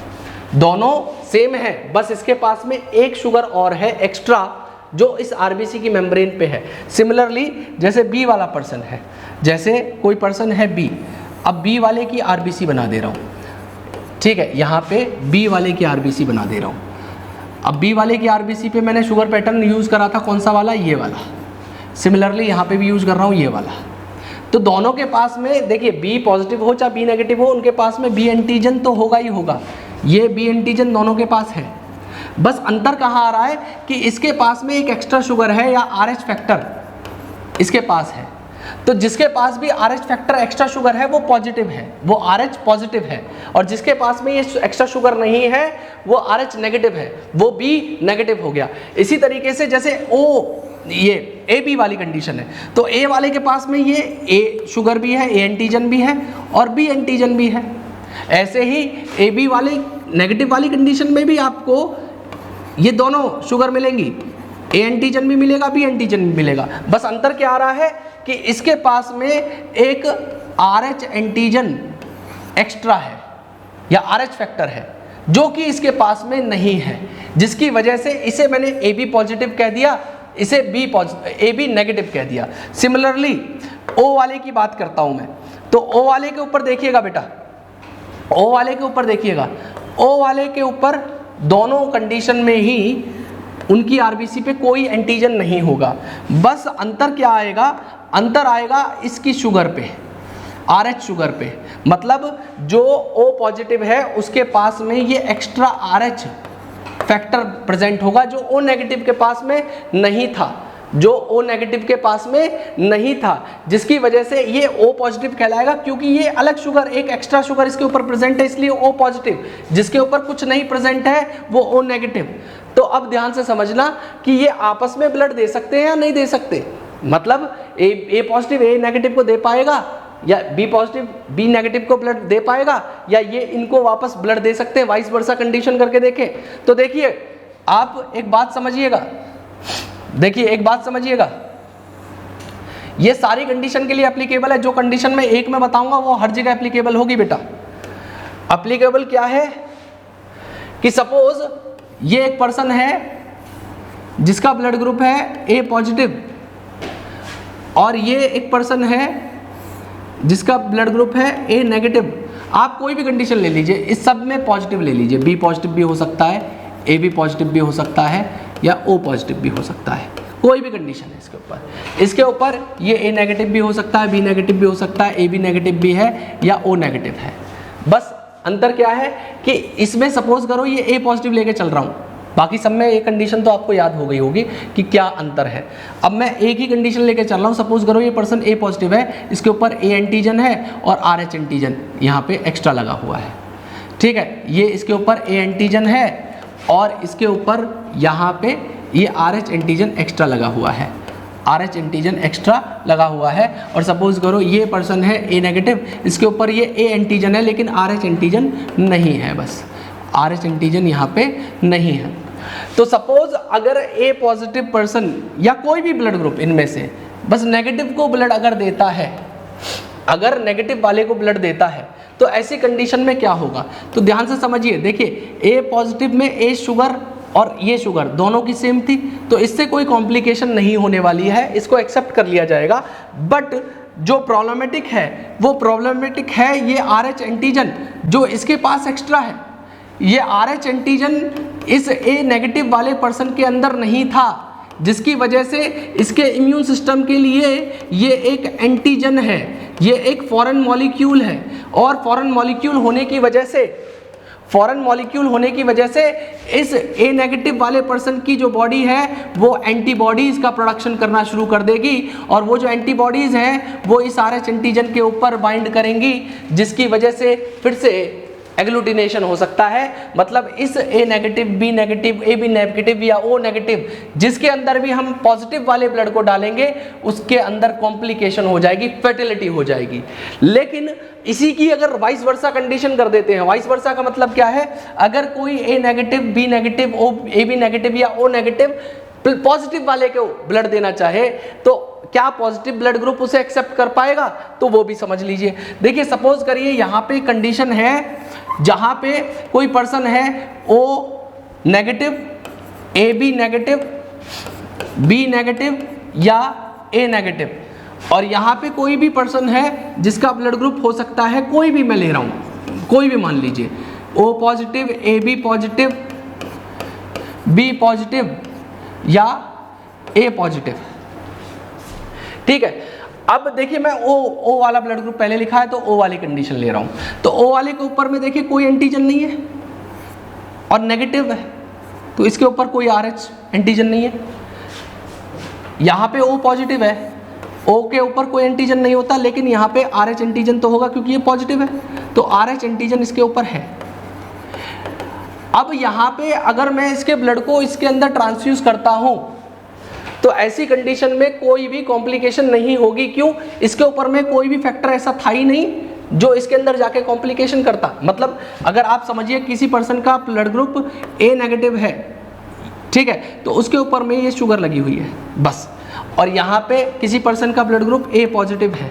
दोनों सेम है, बस इसके पास में एक शुगर और है एक्स्ट्रा जो इस RBC की मेम्ब्रेन पे है। सिमिलरली जैसे B वाला पर्सन है, जैसे कोई पर्सन है B, अब B वाले की RBC बना दे रहा हूँ। ठीक है, यहाँ पे B वाले की RBC बना दे रहा हूँ। अब B वाले की RBC पे मैंने शुगर पैटर्न यूज़ करा था, कौन सा वाला, ये वाला। सिमिलरली यहाँ पे भी यूज़ कर रहा हूँ ये वाला। तो दोनों के पास में देखिए B पॉजिटिव हो चाहे B नेगेटिव हो, उनके पास में B एंटीजन तो होगा ही होगा। ये B एंटीजन दोनों के पास है, बस अंतर कहाँ आ रहा है कि इसके पास में एक एक्स्ट्रा शुगर है या RH फैक्टर इसके पास है। तो जिसके पास भी RH फैक्टर एक्स्ट्रा शुगर है वो पॉजिटिव है, वो RH पॉजिटिव है, और जिसके पास में ये एक्स्ट्रा शुगर नहीं है वो RH नेगेटिव है, वो B नेगेटिव हो गया। इसी तरीके से जैसे O, ये AB वाली कंडीशन है, तो A वाले के पास में ये A शुगर भी है, A एंटीजन भी है और B एंटीजन भी है। ऐसे ही AB वाले नेगेटिव वाली कंडीशन में भी आपको ये दोनों शुगर मिलेंगी, A एंटीजन भी मिलेगा, B एंटीजन भी मिलेगा। बस अंतर क्या आ रहा है कि इसके पास में एक RH एंटीजन एक्स्ट्रा है या RH फैक्टर है, जो कि इसके पास में नहीं है, जिसकी वजह से इसे मैंने AB पॉजिटिव कह दिया, इसे AB नेगेटिव कह दिया। सिमिलरली O वाले की बात करता हूं मैं, तो O वाले के ऊपर देखिएगा बेटा, O वाले के ऊपर देखिएगा, O वाले के ऊपर दोनों कंडीशन में ही उनकी RBC पे कोई एंटीजन नहीं होगा, बस अंतर क्या आएगा, अंतर आएगा इसकी शुगर पे, RH शुगर पे। मतलब जो O पॉजिटिव है उसके पास में ये एक्स्ट्रा RH फैक्टर प्रेजेंट होगा, जो O नेगेटिव के पास में नहीं था, जो O नेगेटिव के पास में नहीं था, जिसकी वजह से ये O पॉजिटिव कहलाएगा, क्योंकि ये अलग शुगर, एक एक्स्ट्रा शुगर इसके ऊपर प्रेजेंट है, इसलिए O पॉजिटिव। जिसके ऊपर कुछ नहीं प्रेजेंट है वो O नेगेटिव। तो अब ध्यान से समझना कि ये आपस में ब्लड दे सकते हैं या नहीं दे सकते। मतलब A पॉजिटिव A नेगेटिव को दे पाएगा, या B पॉजिटिव B नेगेटिव को ब्लड दे पाएगा, या ये इनको वापस ब्लड दे सकते हैं, वाइस वर्सा कंडीशन करके देखें। तो देखिए आप एक बात समझिएगा, देखिए एक बात समझिएगा, ये सारी कंडीशन के लिए एप्लीकेबल है। जो कंडीशन मैं एक में बताऊंगा वो हर जगह एप्लीकेबल होगी बेटा। एप्लीकेबल क्या है कि सपोज ये एक पर्सन है जिसका ब्लड ग्रुप है A पॉजिटिव, और ये एक पर्सन है जिसका ब्लड ग्रुप है A नेगेटिव। आप कोई भी कंडीशन ले लीजिए, इस सब में पॉजिटिव ले लीजिए, B पॉजिटिव भी हो सकता है, AB पॉजिटिव भी हो सकता है, या O पॉजिटिव भी हो सकता है, कोई भी कंडीशन है इसके ऊपर। इसके ऊपर ये A नेगेटिव भी हो सकता है, B नेगेटिव भी हो सकता है, AB नेगेटिव भी है, या O नेगेटिव है। बस अंतर क्या है कि इसमें सपोज करो ये A पॉजिटिव लेके चल रहा हूँ, बाकी सब में ये कंडीशन तो आपको याद हो गई होगी कि क्या अंतर है। अब मैं एक ही कंडीशन लेके चल रहा हूँ, सपोज करो ये पर्सन A पॉजिटिव है, इसके ऊपर A एंटीजन है और RH एंटीजन यहाँ पे एक्स्ट्रा लगा हुआ है, ठीक है। ये इसके ऊपर A एंटीजन है और इसके ऊपर यहाँ पे ये RH एंटीजन एक्स्ट्रा लगा हुआ है, RH एंटीजन एक्स्ट्रा लगा हुआ है। और सपोज करो ये पर्सन है A नेगेटिव, इसके ऊपर ये A एंटीजन है लेकिन RH एंटीजन नहीं है, बस RH एंटीजन यहाँ पे नहीं है। तो सपोज अगर A पॉजिटिव पर्सन या कोई भी ब्लड ग्रुप इनमें से बस नेगेटिव को ब्लड अगर देता है, अगर नेगेटिव वाले को ब्लड देता है, तो ऐसी कंडीशन में क्या होगा। तो ध्यान से समझिए, देखिए A पॉजिटिव में A शुगर और ये शुगर दोनों की सेम थी, तो इससे कोई कॉम्प्लिकेशन नहीं होने वाली है, इसको एक्सेप्ट कर लिया जाएगा। बट जो प्रॉब्लमेटिक है वो प्रॉब्लमेटिक है ये RH एंटीजन जो इसके पास एक्स्ट्रा है। ये RH एंटीजन इस A नेगेटिव वाले पर्सन के अंदर नहीं था, जिसकी वजह से इसके इम्यून सिस्टम के लिए ये एक एंटीजन है, ये एक फॉरेन मॉलिक्यूल है, और फॉरेन मॉलिक्यूल होने की वजह से इस A नेगेटिव वाले पर्सन की जो बॉडी है वो एंटीबॉडीज़ का प्रोडक्शन करना शुरू कर देगी, और वो जो एंटीबॉडीज़ हैं वो इस RH एंटीजन के ऊपर बाइंड करेंगी, जिसकी वजह से फिर से एग्लूटिनेशन हो सकता है। मतलब इस A negative B negative AB negative या O नेगेटिव जिसके अंदर भी हम पॉजिटिव वाले ब्लड को डालेंगे उसके अंदर कॉम्प्लिकेशन हो जाएगी, फर्टिलिटी हो जाएगी। लेकिन इसी की अगर वाइस वर्सा कंडीशन कर देते हैं, वाइस वर्सा का मतलब क्या है, अगर कोई A negative B negative AB negative या O नेगेटिव पॉजिटिव वाले को ब्लड देना चाहे तो क्या पॉजिटिव ब्लड ग्रुप उसे एक्सेप्ट कर पाएगा, तो वो भी समझ लीजिए। देखिए सपोज करिए यहाँ पे कंडीशन है जहाँ पे कोई पर्सन है O negative, AB negative, B negative या A नेगेटिव, और यहाँ पे कोई भी पर्सन है जिसका ब्लड ग्रुप हो सकता है, कोई भी मैं ले रहा हूँ, कोई भी मान लीजिए O positive, AB positive, B positive या A पॉजिटिव, ठीक है। अब देखिए मैं O वाला ब्लड ग्रुप पहले लिखा है तो O वाली कंडीशन ले रहा हूं, तो O वाले के ऊपर में देखिए कोई एंटीजन नहीं है और नेगेटिव है, तो इसके ऊपर कोई RH एंटीजन नहीं है। यहाँ पे O पॉजिटिव है, O के ऊपर कोई एंटीजन नहीं होता, लेकिन यहाँ पे RH एंटीजन तो होगा क्योंकि ये पॉजिटिव है, तो RH एंटीजन इसके ऊपर है। अब यहाँ पे अगर मैं इसके ब्लड को इसके अंदर ट्रांसफ्यूज करता हूँ तो ऐसी कंडीशन में कोई भी कॉम्प्लिकेशन नहीं होगी। क्यों? इसके ऊपर में कोई भी फैक्टर ऐसा था ही नहीं जो इसके अंदर जाके कॉम्प्लिकेशन करता। मतलब अगर आप समझिए किसी पर्सन का ब्लड ग्रुप A नेगेटिव है, ठीक है, तो उसके ऊपर में ये शुगर लगी हुई है बस, और यहाँ पे किसी पर्सन का ब्लड ग्रुप A पॉजिटिव है,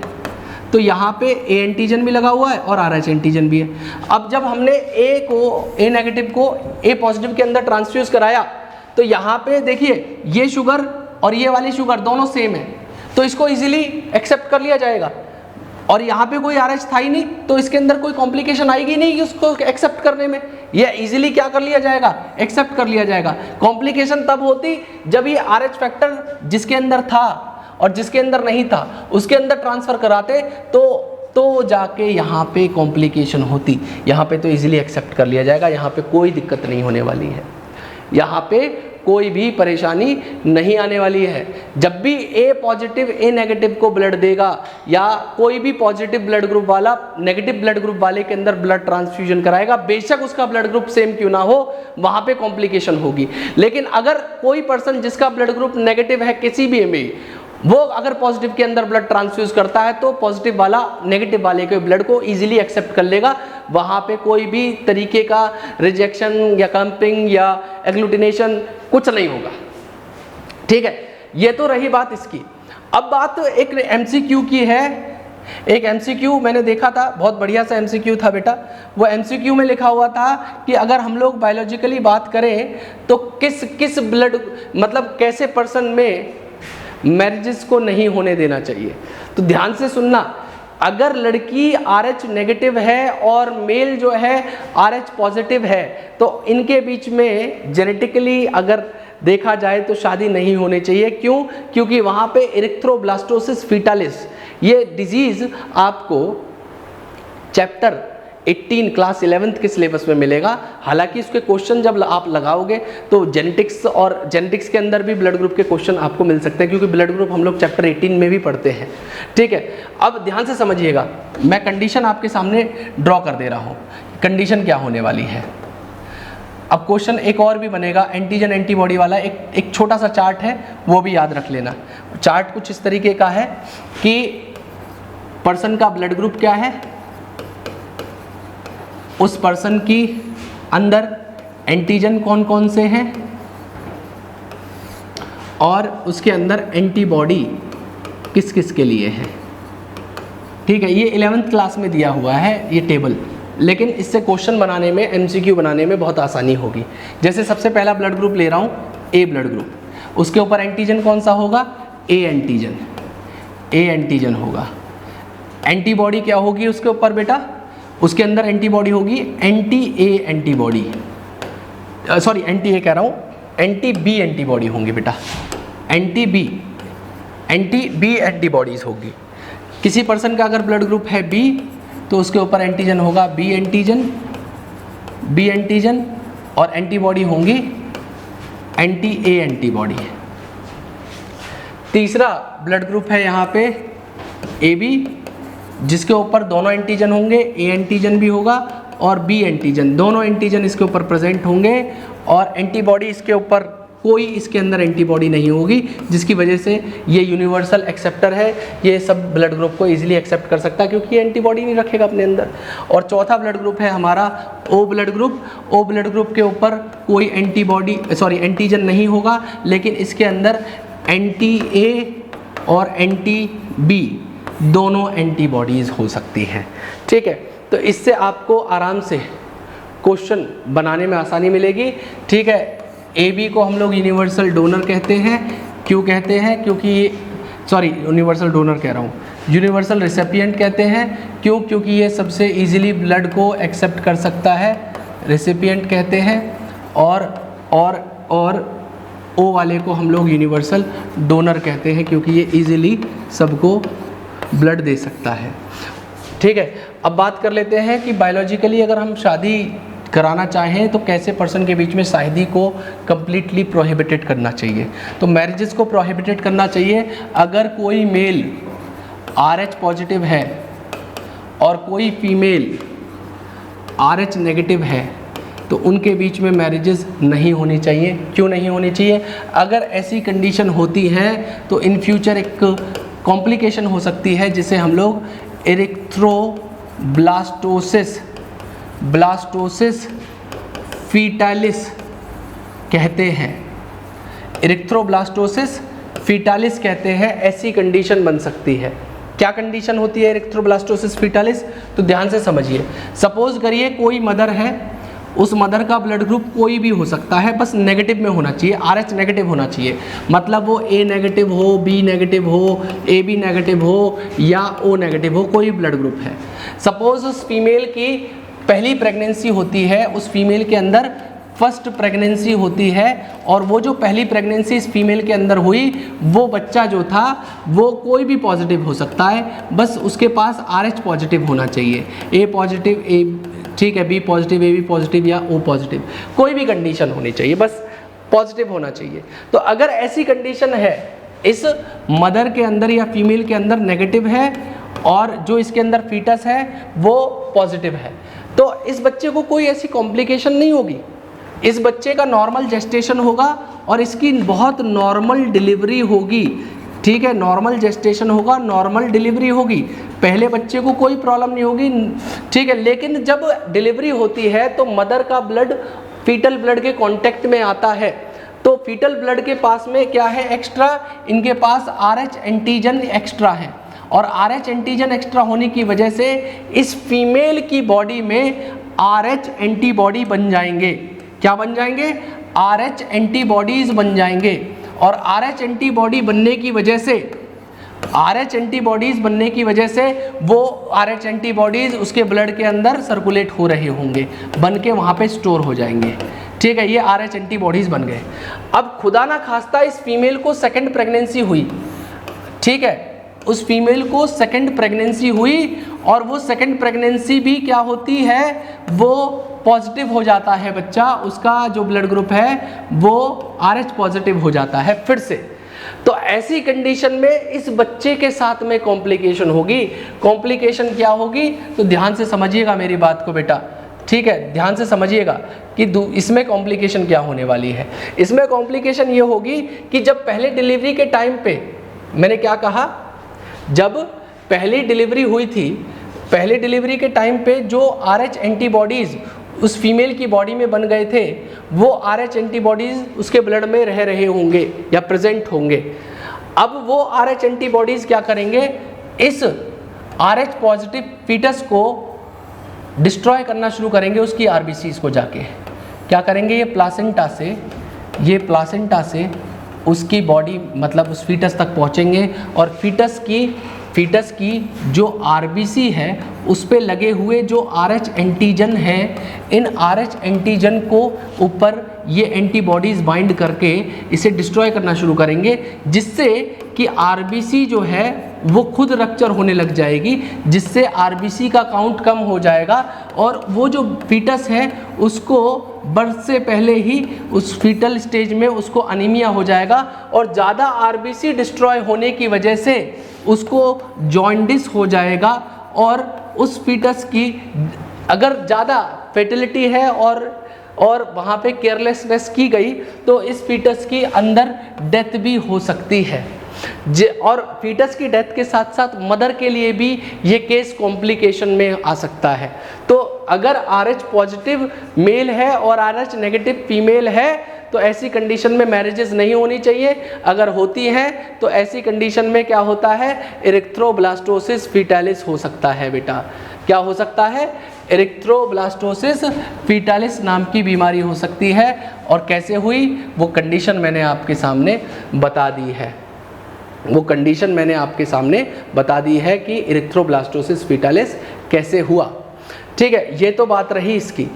तो यहाँ पे ए एंटीजन भी लगा हुआ है और RH एंटीजन भी है। अब जब हमने ए नेगेटिव को ए पॉजिटिव के अंदर ट्रांसफ्यूज कराया तो यहाँ पे देखिए ये शुगर और ये वाली शुगर दोनों सेम है, तो इसको इजीली एक्सेप्ट कर लिया जाएगा। और यहाँ पे कोई RH था ही नहीं, तो इसके अंदर कोई कॉम्प्लिकेशन आएगी नहीं कि उसको एक्सेप्ट करने में, ये इजीली क्या कर लिया जाएगा, एक्सेप्ट कर लिया जाएगा। कॉम्प्लिकेशन तब होती जब ये RH फैक्टर जिसके अंदर था और जिसके अंदर नहीं था उसके अंदर ट्रांसफर कराते तो जाके यहाँ पे कॉम्प्लिकेशन होती। यहाँ पे तो इजीली एक्सेप्ट कर लिया जाएगा, यहाँ पे कोई दिक्कत नहीं होने वाली है, यहाँ पे कोई भी परेशानी नहीं आने वाली है। जब भी ए पॉजिटिव ए नेगेटिव को ब्लड देगा या कोई भी पॉजिटिव ब्लड ग्रुप वाला नेगेटिव ब्लड ग्रुप वाले के अंदर ब्लड ट्रांसफ्यूजन कराएगा, बेशक उसका ब्लड ग्रुप सेम क्यों ना हो, वहां पे कॉम्प्लिकेशन होगी। लेकिन अगर कोई पर्सन जिसका ब्लड ग्रुप नेगेटिव है किसी भी में, वो अगर पॉजिटिव के अंदर ब्लड ट्रांसफ्यूज करता है तो पॉजिटिव वाला नेगेटिव वाले के ब्लड को इजीली एक्सेप्ट कर लेगा, वहां पे कोई भी तरीके का रिजेक्शन या कंपिंग या एग्लूटिनेशन कुछ नहीं होगा। ठीक है, ये तो रही बात इसकी। अब बात एक एमसीक्यू की है। एक एमसीक्यू मैंने देखा था, बहुत बढ़िया सा एमसीक्यू था बेटा। वो एमसीक्यू में लिखा हुआ था कि अगर हम लोग बायोलॉजिकली बात करें तो किस ब्लड मतलब कैसे पर्सन में मैरिजेस को नहीं होने देना चाहिए। तो ध्यान से सुनना, अगर लड़की RH नेगेटिव है और मेल जो है RH पॉजिटिव है तो इनके बीच में जेनेटिकली अगर देखा जाए तो शादी नहीं होनी चाहिए। क्यों? क्योंकि वहाँ पे इरिथ्रोब्लास्टोसिस फीटालिस ये डिजीज़ आपको चैप्टर 18 क्लास 11th के सिलेबस में मिलेगा। हालांकि इसके क्वेश्चन जब आप लगाओगे तो जेनेटिक्स के अंदर भी ब्लड ग्रुप के क्वेश्चन आपको मिल सकते हैं, क्योंकि ब्लड ग्रुप हम लोग चैप्टर 18 में भी पढ़ते हैं। ठीक है, अब ध्यान से समझिएगा, मैं कंडीशन आपके सामने ड्रॉ कर दे रहा हूँ। कंडीशन क्या होने वाली है, अब क्वेश्चन एक और भी बनेगा एंटीजन एंटीबॉडी वाला, एक छोटा सा चार्ट है वो भी याद रख लेना। चार्ट कुछ इस तरीके का है कि पर्सन का ब्लड ग्रुप क्या है, उस पर्सन की अंदर एंटीजन कौन कौन से हैं और उसके अंदर एंटीबॉडी किस किस के लिए है। ठीक है, ये 11th क्लास में दिया हुआ है ये टेबल, लेकिन इससे क्वेश्चन बनाने में एमसीक्यू बनाने में बहुत आसानी होगी। जैसे सबसे पहला ब्लड ग्रुप ले रहा हूँ, ए ब्लड ग्रुप, उसके ऊपर एंटीजन कौन सा होगा, ए एंटीजन होगा। एंटीबॉडी क्या होगी उसके ऊपर बेटा, उसके अंदर एंटीबॉडी होगी एंटी ए कह रहा हूँ, एंटी बी एंटीबॉडी होंगी बेटा, एंटी बी एंटीबॉडीज होगी। किसी पर्सन का अगर ब्लड ग्रुप है बी तो उसके ऊपर एंटीजन होगा बी एंटीजन और एंटीबॉडी होंगी एंटी ए एंटीबॉडी। तीसरा ब्लड ग्रुप है यहाँ पे ए बी, जिसके ऊपर दोनों एंटीजन होंगे, ए एंटीजन भी होगा और बी एंटीजन, दोनों एंटीजन इसके ऊपर प्रेजेंट होंगे और एंटीबॉडी इसके ऊपर कोई इसके अंदर एंटीबॉडी नहीं होगी, जिसकी वजह से ये यूनिवर्सल एक्सेप्टर है, ये सब ब्लड ग्रुप को इजीली एक्सेप्ट कर सकता है क्योंकि ये एंटीबॉडी नहीं रखेगा अपने अंदर। और चौथा ब्लड ग्रुप है हमारा ओ ब्लड ग्रुप के ऊपर कोई एंटीजन नहीं होगा, लेकिन इसके अंदर एंटी ए और एंटी बी दोनों एंटीबॉडीज़ हो सकती हैं। ठीक है, तो इससे आपको आराम से क्वेश्चन बनाने में आसानी मिलेगी। ठीक है, ए बी को हम लोग यूनिवर्सल डोनर कहते हैं। क्यों कहते हैं? क्योंकि यूनिवर्सल डोनर कह रहा हूँ, यूनिवर्सल रिसिपिएंट कहते हैं। क्यों? क्योंकि ये सबसे इजीली ब्लड को एक्सेप्ट कर सकता है, रिसिपिएंट कहते हैं। और ओ वाले को हम लोग यूनिवर्सल डोनर कहते हैं क्योंकि ये इजीली सबको ब्लड दे सकता है। ठीक है, अब बात कर लेते हैं कि बायोलॉजिकली अगर हम शादी कराना चाहें तो कैसे पर्सन के बीच में शादी को कम्प्लीटली प्रोहिबिटेड करना चाहिए। तो मैरिजेस को प्रोहिबिटेड करना चाहिए अगर कोई मेल RH पॉजिटिव है और कोई फीमेल RH नेगेटिव है तो उनके बीच में मैरिजेस नहीं होनी चाहिए। क्यों नहीं होनी चाहिए? अगर ऐसी कंडीशन होती है तो इन फ्यूचर एक कॉम्प्लिकेशन हो सकती है जिसे हम लोग ब्लास्टोसिस फीटालिस कहते हैं। इरिथ्रोब्लास्टोसिस फीटालिस कहते हैं, ऐसी कंडीशन बन सकती है। क्या कंडीशन होती है एरिथ्रोब्लास्टोसिस फीटालिस? तो ध्यान से समझिए। सपोज करिए कोई मदर है, उस मदर का ब्लड ग्रुप कोई भी हो सकता है, बस नेगेटिव में होना चाहिए, RH नेगेटिव होना चाहिए, मतलब वो A नेगेटिव हो, B नेगेटिव हो, AB नेगेटिव हो या O नेगेटिव हो, कोई ब्लड ग्रुप है। सपोज उस फीमेल की पहली प्रेगनेंसी होती है, उस फीमेल के अंदर फर्स्ट प्रेगनेंसी होती है, और वो जो पहली प्रेगनेंसी इस फीमेल के अंदर हुई, वो बच्चा जो था वो कोई भी पॉजिटिव हो सकता है, बस उसके पास RH पॉजिटिव होना चाहिए, A पॉजिटिव, ठीक है, B पॉजिटिव, AB पॉजिटिव या O पॉजिटिव, कोई भी कंडीशन होनी चाहिए, बस पॉजिटिव होना चाहिए। तो अगर ऐसी कंडीशन है, इस मदर के अंदर या फीमेल के अंदर नेगेटिव है और जो इसके अंदर फीटस है वो पॉजिटिव है, तो इस बच्चे को कोई ऐसी कॉम्प्लिकेशन नहीं होगी, इस बच्चे का नॉर्मल जेस्टेशन होगा और इसकी बहुत नॉर्मल डिलीवरी होगी, ठीक है, नॉर्मल जेस्टेशन होगा, नॉर्मल डिलीवरी होगी, पहले बच्चे को कोई प्रॉब्लम नहीं होगी, ठीक है। लेकिन जब डिलीवरी होती है तो मदर का ब्लड फीटल ब्लड के कांटेक्ट में आता है, तो फीटल ब्लड के पास में क्या है एक्स्ट्रा, इनके पास RH एंटीजन एक्स्ट्रा है, और RH एंटीजन एक्स्ट्रा होने की वजह से इस फीमेल की बॉडी में RH एंटीबॉडी बन जाएंगे। क्या बन जाएंगे? RH एंटीबॉडीज बन जाएंगे, और RH एंटीबॉडी बनने की वजह से, RH एंटीबॉडीज बनने की वजह से वो RH एंटीबॉडीज उसके ब्लड के अंदर सर्कुलेट हो रहे होंगे, बन के वहाँ पे स्टोर हो जाएंगे, ठीक है, ये RH एंटीबॉडीज बन गए। अब खुदा ना खास्ता इस फीमेल को सेकंड प्रेगनेंसी हुई, ठीक है, उस फीमेल को सेकंड प्रेगनेंसी हुई, और वो सेकंड प्रेगनेंसी भी क्या होती है, वो पॉजिटिव हो जाता है बच्चा, उसका जो ब्लड ग्रुप है वो RH पॉजिटिव हो जाता है फिर से। तो ऐसी कंडीशन में इस बच्चे के साथ में कॉम्प्लिकेशन होगी। कॉम्प्लिकेशन क्या होगी? तो ध्यान से समझिएगा मेरी बात को बेटा, ठीक है, ध्यान से समझिएगा कि इसमें कॉम्प्लिकेशन क्या होने वाली है। इसमें कॉम्प्लिकेशन ये होगी कि जब पहले डिलीवरी के टाइम पे, मैंने क्या कहा, जब पहली डिलीवरी हुई थी, पहले डिलीवरी के टाइम पे जो RH एंटीबॉडीज़ उस फीमेल की बॉडी में बन गए थे, वो RH एंटीबॉडीज़ उसके ब्लड में रह रहे होंगे या प्रेजेंट होंगे। अब वो RH एंटीबॉडीज़ क्या करेंगे, इस RH पॉजिटिव फीटस को डिस्ट्रॉय करना शुरू करेंगे, उसकी RBCs को जाके क्या करेंगे, ये प्लासेंटा से उसकी बॉडी मतलब उस फीटस तक पहुंचेंगे, और फीटस की जो RBC है उस पे लगे हुए जो RH एंटीजन है, इन RH एंटीजन को ऊपर ये एंटीबॉडीज़ बाइंड करके इसे डिस्ट्रॉय करना शुरू करेंगे, जिससे कि RBC जो है वो खुद रप्चर होने लग जाएगी, जिससे RBC का काउंट कम हो जाएगा, और वो जो फीटस है उसको बर्थ से पहले ही उस फीटल स्टेज में उसको अनीमिया हो जाएगा, और ज़्यादा RBC डिस्ट्रॉय होने की वजह से उसको जॉन्डिस हो जाएगा, और उस फीटस की अगर ज़्यादा फर्टिलिटी है और वहाँ पे केयरलेसनेस की गई तो इस फीटस की अंदर डेथ भी हो सकती है। और फीटस की डेथ के साथ साथ मदर के लिए भी ये केस कॉम्प्लिकेशन में आ सकता है। तो अगर RH पॉजिटिव मेल है और RH नेगेटिव फीमेल है तो ऐसी कंडीशन में मैरिजेस नहीं होनी चाहिए। अगर होती हैं तो ऐसी कंडीशन में क्या होता है, एरिथ्रोब्लास्टोसिस फीटालिस हो सकता है बेटा। क्या हो सकता है? एरिथ्रोब्लास्टोसिस फीटालिस नाम की बीमारी हो सकती है। और कैसे हुई वो कंडीशन मैंने आपके सामने बता दी है, वो कंडीशन मैंने आपके सामने बता दी है कि एरिथ्रोब्लास्टोसिस फीटालिस कैसे हुआ। ठीक है, ये तो बात रही इसकी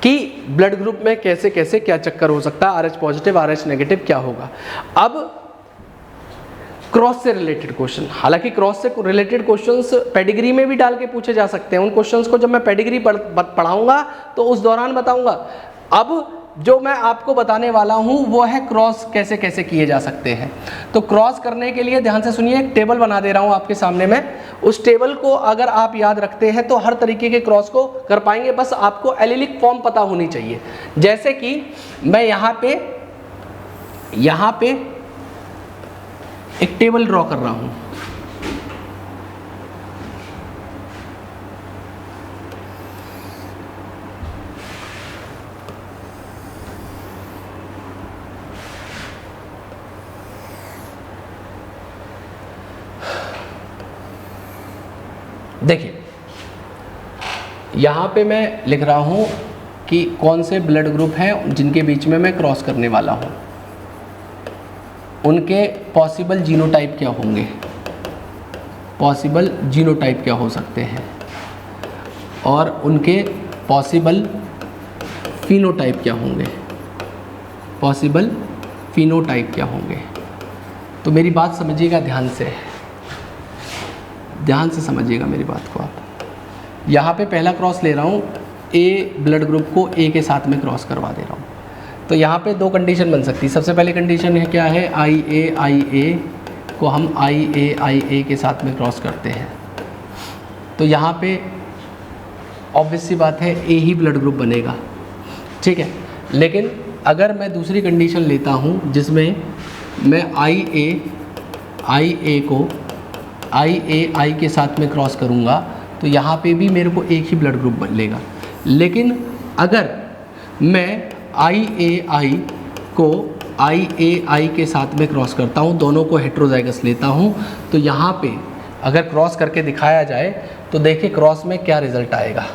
कि ब्लड ग्रुप में कैसे कैसे क्या चक्कर हो सकता है, RH पॉजिटिव RH नेगेटिव क्या होगा। अब क्रॉस से रिलेटेड क्वेश्चन, हालांकि क्रॉस से रिलेटेड क्वेश्चंस पेडिग्री में भी डाल के पूछे जा सकते हैं। उन क्वेश्चंस को जब मैं पेडिग्री पढ़ाऊंगा तो उस दौरान बताऊंगा। अब जो मैं आपको बताने वाला हूं वो है क्रॉस कैसे कैसे किए जा सकते हैं। तो क्रॉस करने के लिए ध्यान से सुनिए, एक टेबल बना दे रहा हूं आपके सामने में। उस टेबल को अगर आप याद रखते हैं तो हर तरीके के क्रॉस को कर पाएंगे, बस आपको एलिलिक फॉर्म पता होनी चाहिए। जैसे कि मैं यहाँ पे एक टेबल ड्रॉ कर रहा हूं, देखिए यहाँ पे मैं लिख रहा हूँ कि कौन से ब्लड ग्रुप हैं जिनके बीच में मैं क्रॉस करने वाला हूँ, उनके पॉसिबल जीनोटाइप क्या होंगे, पॉसिबल जीनोटाइप क्या हो सकते हैं, और उनके पॉसिबल फिनोटाइप क्या होंगे, पॉसिबल फिनोटाइप क्या होंगे। तो मेरी बात समझिएगा ध्यान से समझिएगा मेरी बात को आप। यहाँ पे पहला क्रॉस ले रहा हूँ, ए ब्लड ग्रुप को ए के साथ में क्रॉस करवा दे रहा हूँ। तो यहाँ पे दो कंडीशन बन सकती है। सबसे पहली कंडीशन है क्या है, आई ए को हम आई ए के साथ में क्रॉस करते हैं। तो यहाँ पे ऑब्वियस सी बात है ए ही ब्लड ग्रुप बनेगा, ठीक है। लेकिन अगर मैं दूसरी कंडीशन लेता हूँ जिसमें मैं आई ए को आई के साथ में क्रॉस करूँगा, तो यहाँ पे भी मेरे को एक ही ब्लड ग्रुप मिलेगा। लेकिन अगर मैं आई को आई के साथ में क्रॉस करता हूँ, दोनों को हेट्रोजाइगस लेता हूँ, तो यहाँ पे अगर क्रॉस करके दिखाया जाए तो देखिए क्रॉस में क्या रिज़ल्ट आएगा।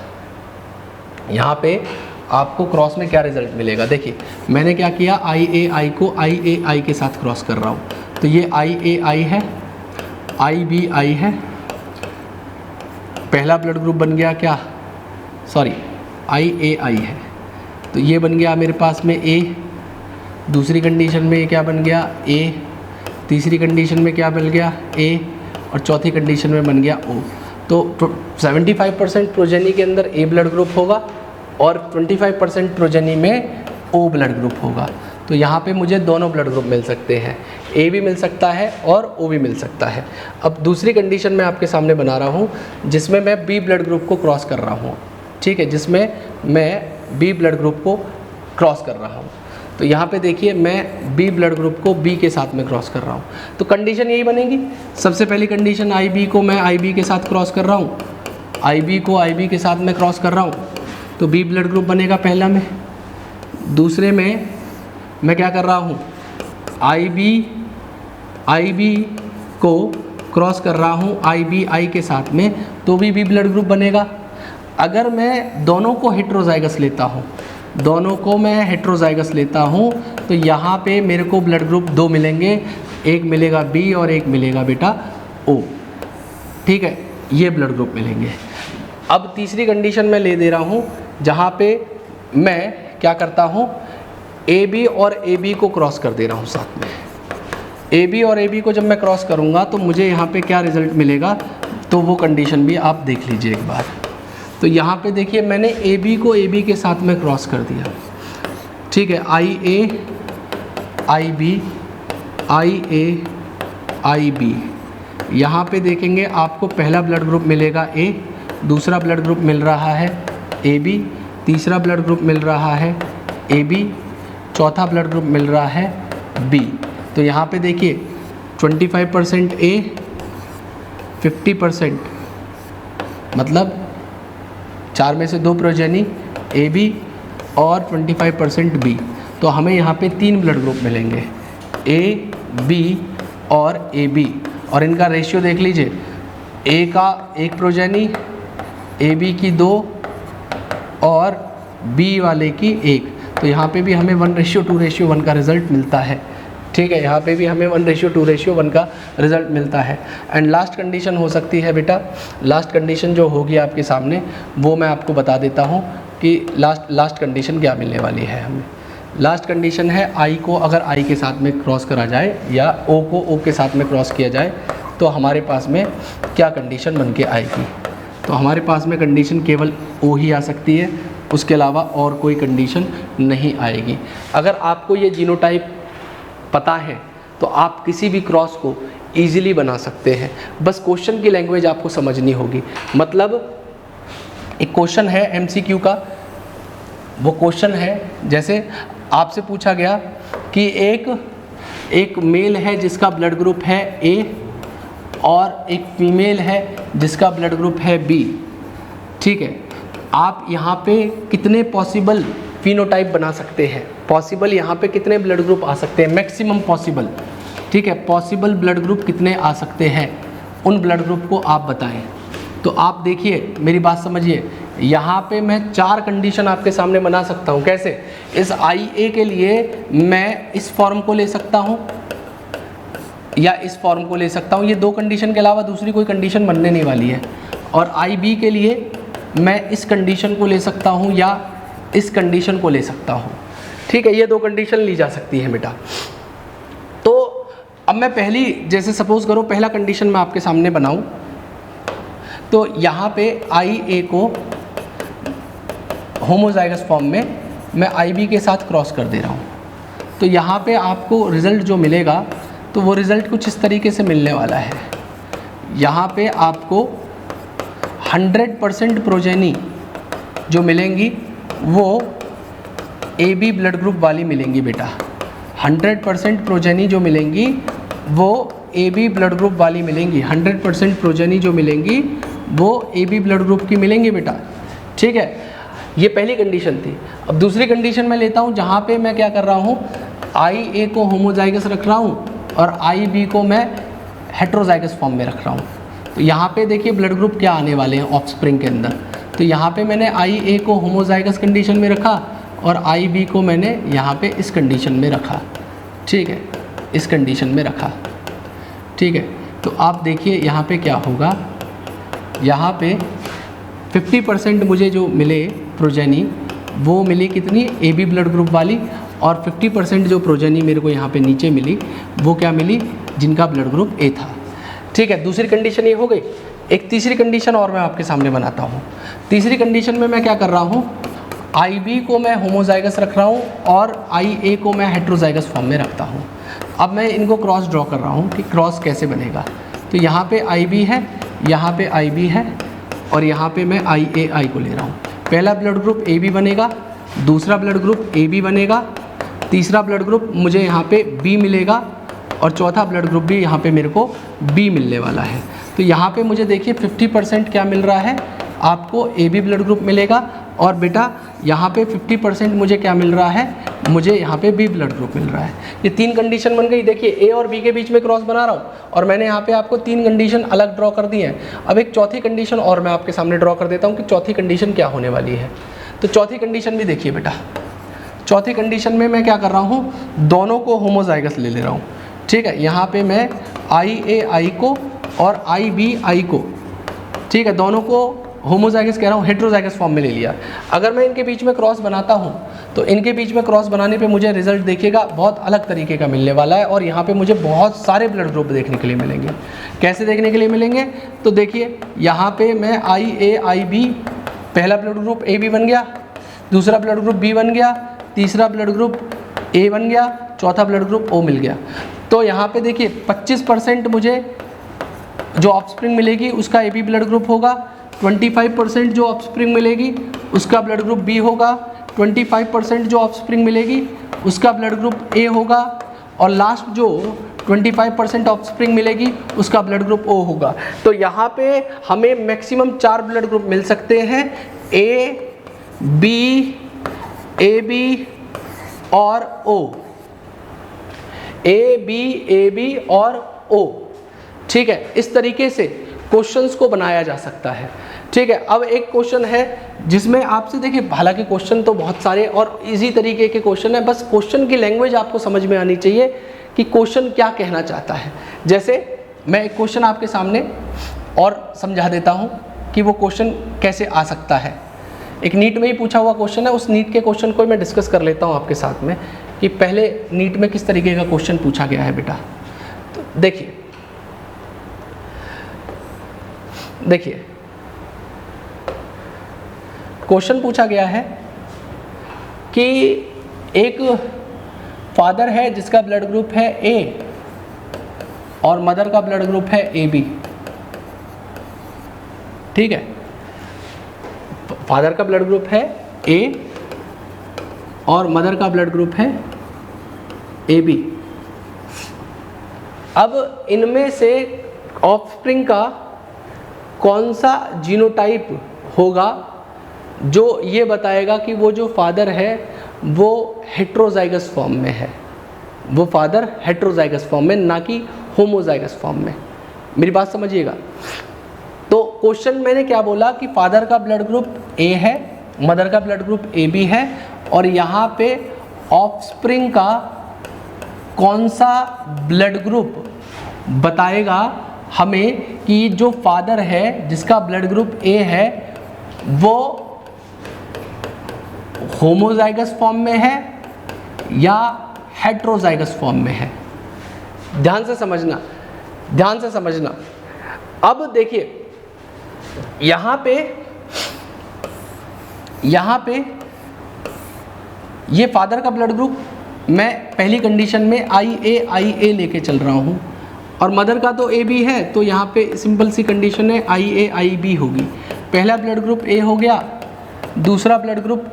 यहाँ पे आपको क्रॉस में क्या रिज़ल्ट मिलेगा। देखिए मैंने क्या किया, आई को आई के साथ क्रॉस कर रहा हूँ, तो ये आई है, आई है, पहला ब्लड ग्रुप बन गया क्या, सॉरी आई है, तो ये बन गया मेरे पास में ए। दूसरी कंडीशन में क्या बन गया, ए। तीसरी कंडीशन में क्या बन गया, ए। और चौथी कंडीशन में बन गया ओ। तो 75% प्रोजेनी के अंदर ए ब्लड ग्रुप होगा और 25% प्रोजेनी में ओ ब्लड ग्रुप होगा। तो यहाँ पे मुझे दोनों ब्लड ग्रुप मिल सकते हैं, ए भी मिल सकता है और ओ भी मिल सकता है। अब दूसरी कंडीशन मैं आपके सामने बना रहा हूँ जिसमें मैं बी ब्लड ग्रुप को क्रॉस कर रहा हूँ, ठीक है, जिसमें मैं बी ब्लड ग्रुप को क्रॉस कर रहा हूँ। तो यहाँ पे देखिए मैं बी ब्लड ग्रुप को बी के साथ में क्रॉस कर रहा हूँ, तो कंडीशन यही बनेगी। सबसे पहली कंडीशन आई बी को मैं आई बी के साथ क्रॉस कर रहा हूँ, आई बी को आई बी के साथ में क्रॉस कर रहा हूँ, तो बी ब्लड ग्रुप बनेगा पहला में। दूसरे में मैं क्या कर रहा हूँ, आई बी को क्रॉस कर रहा हूँ आई के साथ में, तो भी बी ब्लड ग्रुप बनेगा। अगर मैं दोनों को हेट्रोजाइगस लेता हूँ, तो यहाँ पे मेरे को ब्लड ग्रुप दो मिलेंगे, एक मिलेगा बी और एक मिलेगा बेटा ओ, ठीक है, ये ब्लड ग्रुप मिलेंगे। अब तीसरी कंडीशन मैं ले दे रहा हूँ जहाँ पे मैं क्या करता हूँ, ए बी और ए बी को क्रॉस कर दे रहा हूँ साथ में। ए बी और ए बी को जब मैं क्रॉस करूँगा तो मुझे यहाँ पे क्या रिज़ल्ट मिलेगा, तो वो कंडीशन भी आप देख लीजिए एक बार। तो यहाँ पे देखिए मैंने ए बी को ए बी के साथ में क्रॉस कर दिया, ठीक है, आई ए आई बी। यहाँ पे देखेंगे आपको पहला ब्लड ग्रुप मिलेगा ए, दूसरा ब्लड ग्रुप मिल रहा है ए बी, तीसरा ब्लड ग्रुप मिल रहा है ए बी, चौथा ब्लड ग्रुप मिल रहा है बी। तो यहाँ पे देखिए 25% ए, 50%, मतलब 4 में से 2 प्रोजेनी ए बी और 25% बी। तो हमें यहाँ पे 3 ब्लड ग्रुप मिलेंगे, ए बी और ए बी, और इनका रेशियो देख लीजिए, ए का 1 प्रोजेनी, ए बी की 2 और बी वाले की 1। तो यहाँ पे भी हमें 1:2:1 का रिज़ल्ट मिलता है, ठीक है, यहाँ पे भी हमें 1:2:1 का रिज़ल्ट मिलता है। एंड लास्ट कंडीशन हो सकती है बेटा, लास्ट कंडीशन जो होगी आपके सामने वो मैं आपको बता देता हूँ कि लास्ट कंडीशन क्या मिलने वाली है हमें। लास्ट कंडीशन है आई को अगर आई के साथ में क्रॉस करा जाए या ओ को ओ के साथ में क्रॉस किया जाए तो हमारे पास में क्या कंडीशन बन के आएगी। तो हमारे पास में कंडीशन केवल ओ ही आ सकती है, उसके अलावा और कोई कंडीशन नहीं आएगी। अगर आपको ये जीनोटाइप पता है तो आप किसी भी क्रॉस को ईजिली बना सकते हैं, बस क्वेश्चन की लैंग्वेज आपको समझनी होगी। मतलब एक क्वेश्चन है एमसीक्यू का, वो क्वेश्चन है जैसे आपसे पूछा गया कि एक मेल है जिसका ब्लड ग्रुप है ए और एक फीमेल है जिसका ब्लड ग्रुप है बी, ठीक है, आप यहाँ पे कितने पॉसिबल फिनोटाइप बना सकते हैं, पॉसिबल यहाँ पे कितने ब्लड ग्रुप आ सकते हैं, मैक्सिमम पॉसिबल, ठीक है, पॉसिबल ब्लड ग्रुप कितने आ सकते हैं, उन ब्लड ग्रुप को आप बताएं। तो आप देखिए, मेरी बात समझिए, यहाँ पे मैं 4 कंडीशन आपके सामने बना सकता हूँ। कैसे? इस IA के लिए मैं इस फॉर्म को ले सकता हूँ या इस फॉर्म को ले सकता हूँ। ये 2 कंडीशन के अलावा दूसरी कोई कंडीशन बनने नहीं वाली है। और IB के लिए मैं इस कंडीशन को ले सकता हूँ या इस कंडीशन को ले सकता हूँ। ठीक है, ये 2 कंडीशन ली जा सकती है बेटा। तो अब मैं पहली, जैसे सपोज करो पहला कंडीशन मैं आपके सामने बनाऊँ, तो यहाँ पे IA को होमोजाइगस फॉर्म में मैं IB के साथ क्रॉस कर दे रहा हूँ। तो यहाँ पे आपको रिज़ल्ट जो मिलेगा तो वो रिज़ल्ट कुछ इस तरीके से मिलने वाला है। यहाँ पे आपको 100% प्रोजेनी जो मिलेंगी वो AB ब्लड ग्रुप वाली मिलेंगी बेटा। 100% प्रोजेनी जो मिलेंगी वो AB ब्लड ग्रुप वाली मिलेंगी। 100% प्रोजेनी जो मिलेंगी वो AB ब्लड ग्रुप की मिलेंगी बेटा। ठीक है, ये पहली कंडीशन थी। अब दूसरी कंडीशन मैं लेता हूँ, जहाँ पे मैं क्या कर रहा हूँ, IA को होमोजाइगस रख रहा हूँ और IB को मैं हेट्रोजाइगस फॉर्म में रख रहा हूँ। तो यहाँ पे देखिए ब्लड ग्रुप क्या आने वाले हैं ऑफस्प्रिंग के अंदर। तो यहाँ पे मैंने IA को होमोजाइगस कंडीशन में रखा और IB को मैंने यहाँ पे इस कंडीशन में रखा। ठीक है, इस कंडीशन में रखा। ठीक है, तो आप देखिए यहाँ पे क्या होगा। यहाँ पे 50% मुझे जो मिले प्रोजेनी वो मिली कितनी, AB ब्लड ग्रुप वाली, और 50% जो प्रोजेनी मेरे को यहाँ पे नीचे मिली वो क्या मिली, जिनका ब्लड ग्रुप A था। ठीक है, दूसरी कंडीशन ये हो गई। एक तीसरी कंडीशन और मैं आपके सामने बनाता हूँ। तीसरी कंडीशन में मैं क्या कर रहा हूँ, IB को मैं होमोजाइगस रख रहा हूँ और IA को मैं हेट्रोजाइगस फॉर्म में रखता हूँ। अब मैं इनको क्रॉस ड्रॉ कर रहा हूँ कि क्रॉस कैसे बनेगा। तो यहाँ पे IB है, यहाँ पे IB है और यहाँ पे मैं IAI को ले रहा हूँ। पहला ब्लड ग्रुप AB बनेगा, दूसरा ब्लड ग्रुप AB बनेगा, तीसरा ब्लड ग्रुप मुझे यहाँ पे B मिलेगा और चौथा ब्लड ग्रुप भी यहाँ पे मेरे को B मिलने वाला है। तो यहाँ पे मुझे देखिए 50% क्या मिल रहा है, आपको AB ब्लड ग्रुप मिलेगा और बेटा यहाँ पे 50% मुझे क्या मिल रहा है, मुझे यहाँ पे B ब्लड ग्रुप मिल रहा है। ये 3 कंडीशन बन गई। देखिए A और B के बीच में क्रॉस बना रहा हूँ और मैंने यहाँ पे आपको 3 कंडीशन अलग ड्रॉ कर दी हैं। अब एक चौथी कंडीशन और मैं आपके सामने ड्रॉ कर देता हूँ कि चौथी कंडीशन क्या होने वाली है। तो चौथी कंडीशन भी देखिए बेटा। चौथी कंडीशन में मैं क्या कर रहा हूँ, दोनों को होमोजाइगस ले रहा हूँ। ठीक है, यहाँ पे मैं IAI को और IBI को, ठीक है, दोनों को होमोजाइगस कह रहा हूँ, हेट्रोजाइगस फॉर्म में ले लिया। अगर मैं इनके बीच में क्रॉस बनाता हूँ तो इनके बीच में क्रॉस बनाने पे मुझे रिजल्ट देखिएगा बहुत अलग तरीके का मिलने वाला है और यहाँ पे मुझे बहुत सारे ब्लड ग्रुप देखने के लिए मिलेंगे। कैसे देखने के लिए मिलेंगे, तो देखिए यहाँ पे मैं IAIB, पहला ब्लड ग्रुप AB बन गया, दूसरा ब्लड ग्रुप B बन गया, तीसरा ब्लड ग्रुप A बन गया, चौथा ब्लड ग्रुप O मिल गया। तो यहाँ पे देखिए 25% मुझे जो ऑफस्प्रिंग मिलेगी उसका AB ब्लड ग्रुप होगा, 25% जो ऑफस्प्रिंग मिलेगी उसका ब्लड ग्रुप B होगा, 25% जो ऑफस्प्रिंग मिलेगी उसका ब्लड ग्रुप A होगा और लास्ट जो 25% ऑफस्प्रिंग मिलेगी उसका ब्लड ग्रुप O होगा। तो यहाँ पे हमें मैक्सिमम 4 ब्लड ग्रुप मिल सकते हैं, A, B, AB और O। AB और O। ठीक है, इस तरीके से क्वेश्चंस को बनाया जा सकता है। ठीक है, अब एक क्वेश्चन है जिसमें आपसे देखिए, हालांकि क्वेश्चन तो बहुत सारे और इजी तरीके के क्वेश्चन है, बस क्वेश्चन की लैंग्वेज आपको समझ में आनी चाहिए कि क्वेश्चन क्या कहना चाहता है। जैसे मैं एक क्वेश्चन आपके सामने और समझा देता हूँ कि वो क्वेश्चन कैसे आ सकता है। एक नीट में ही पूछा हुआ क्वेश्चन है, उस नीट के क्वेश्चन को मैं डिस्कस कर लेता हूँ आपके साथ में कि पहले नीट में किस तरीके का क्वेश्चन पूछा गया है बेटा। तो देखिए क्वेश्चन पूछा गया है कि एक फादर है जिसका ब्लड ग्रुप है A और मदर का ब्लड ग्रुप है AB। ठीक है, फादर का ब्लड ग्रुप है A और मदर का ब्लड ग्रुप है AB। अब इनमें से ऑफस्प्रिंग का कौन सा जीनोटाइप होगा जो ये बताएगा कि वो जो फादर है वो हेट्रोजाइगस फॉर्म में है, वो फादर हेट्रोजाइगस फॉर्म में, ना कि होमोजाइगस फॉर्म में। मेरी बात समझिएगा। तो क्वेश्चन मैंने क्या बोला कि फादर का ब्लड ग्रुप ए है, मदर का ब्लड ग्रुप ए बी है, और यहाँ पे ऑफस्प्रिंग का कौन सा ब्लड ग्रुप बताएगा हमें कि जो फादर है जिसका ब्लड ग्रुप ए है वो होमोजाइगस फॉर्म में है या हेट्रोजाइगस फॉर्म में है। ध्यान से समझना, ध्यान से समझना। अब देखिए यहाँ पे ये फादर का ब्लड ग्रुप मैं पहली कंडीशन में आई ए लेके चल रहा हूँ, और मदर का तो ए बी है, तो यहाँ पे सिंपल सी कंडीशन है आई बी होगी। पहला ब्लड ग्रुप ए हो गया, दूसरा ब्लड ग्रुप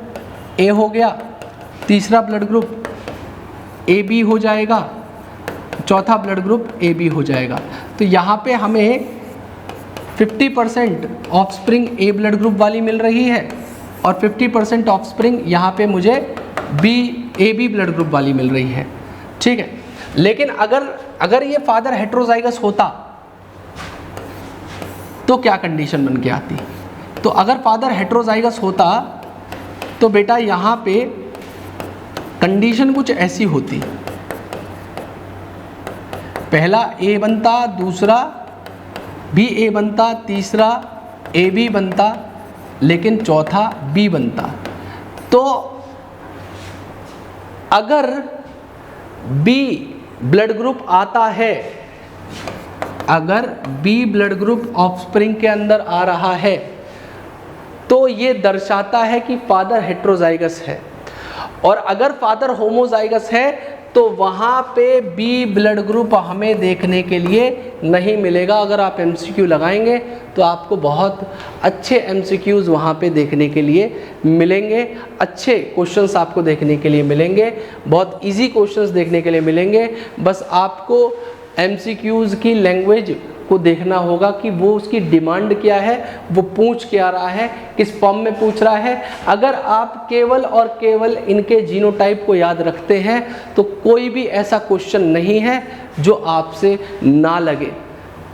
ए हो गया, तीसरा ब्लड ग्रुप ए बी हो जाएगा, चौथा ब्लड ग्रुप ए बी हो जाएगा। तो यहाँ पे हमें 50% ऑफस्प्रिंग ए ब्लड ग्रुप वाली मिल रही है और 50% ऑफस्प्रिंग यहाँ पे मुझे ए बी ब्लड ग्रुप वाली मिल रही है, ठीक है। लेकिन अगर ये फादर हेट्रोजाइगस होता तो क्या कंडीशन बन के आती? तो अगर फादर हेट्रोजाइगस होता तो बेटा यहाँ पे कंडीशन कुछ ऐसी होती, पहला ए बनता, दूसरा भी ए बनता, तीसरा ए बी बनता, लेकिन चौथा बी बनता। तो अगर बी ब्लड ग्रुप आता है, अगर बी ब्लड ग्रुप ऑफस्प्रिंग के अंदर आ रहा है तो ये दर्शाता है कि फादर हेट्रोजाइगस है, और अगर फादर होमोजाइगस है तो वहाँ पे बी ब्लड ग्रुप हमें देखने के लिए नहीं मिलेगा। अगर आप एमसीक्यू लगाएंगे तो आपको बहुत अच्छे एमसीक्यूज़ वहाँ पे देखने के लिए मिलेंगे, अच्छे क्वेश्चंस आपको देखने के लिए मिलेंगे, बहुत इजी क्वेश्चंस देखने के लिए मिलेंगे। बस आपको एमसीक्यूज़ की लैंग्वेज को देखना होगा कि वो उसकी डिमांड क्या है, वो पूछ क्या रहा है, किस फॉर्म में पूछ रहा है। अगर आप केवल और केवल इनके जीनोटाइप को याद रखते हैं तो कोई भी ऐसा क्वेश्चन नहीं है जो आपसे ना लगे,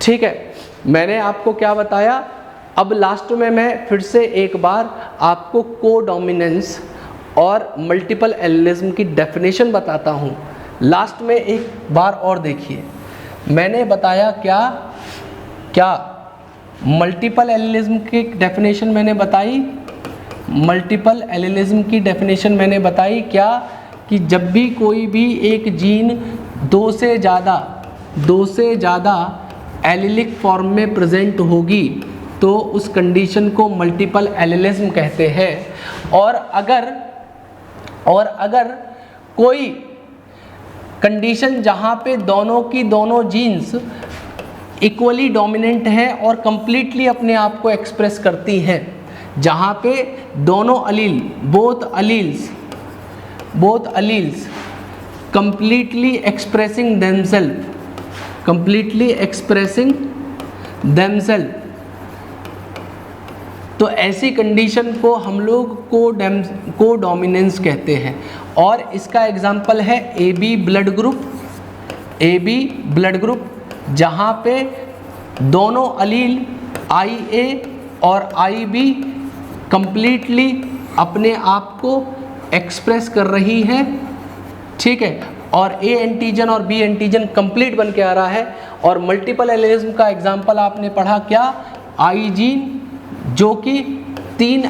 ठीक है। मैंने आपको क्या बताया, अब लास्ट में मैं फिर से एक बार आपको कोडोमिनेंस और मल्टीपल एलिलिज्म की डेफिनेशन बताता हूँ। लास्ट में एक बार और देखिए, मैंने बताया क्या मल्टीपल एलिलिज्म की डेफिनेशन मैंने बताई, मल्टीपल एलिलिज्म की डेफिनेशन मैंने बताई क्या, कि जब भी कोई भी एक जीन दो से ज़्यादा एलिलिक फॉर्म में प्रेजेंट होगी तो उस कंडीशन को मल्टीपल एलिलिज्म कहते हैं। और अगर कोई कंडीशन जहाँ पे दोनों की दोनों जीन्स इक्वली डोमिनेंट हैं और कंप्लीटली अपने आप को एक्सप्रेस करती हैं, जहाँ पे दोनों allele both alleles completely expressing themselves, तो ऐसी कंडीशन को हम लोग कोडोमिनेंस कहते हैं। और इसका एग्जाम्पल है ए बी ब्लड ग्रुप जहाँ पे दोनों अलील आई ए और आई बी कंप्लीटली अपने आप को एक्सप्रेस कर रही हैं, ठीक है, और ए एंटीजन और बी एंटीजन कंप्लीट बन के आ रहा है। और मल्टीपल एलिलिज्म का एग्जाम्पल आपने पढ़ा क्या, आई जीन जो कि 3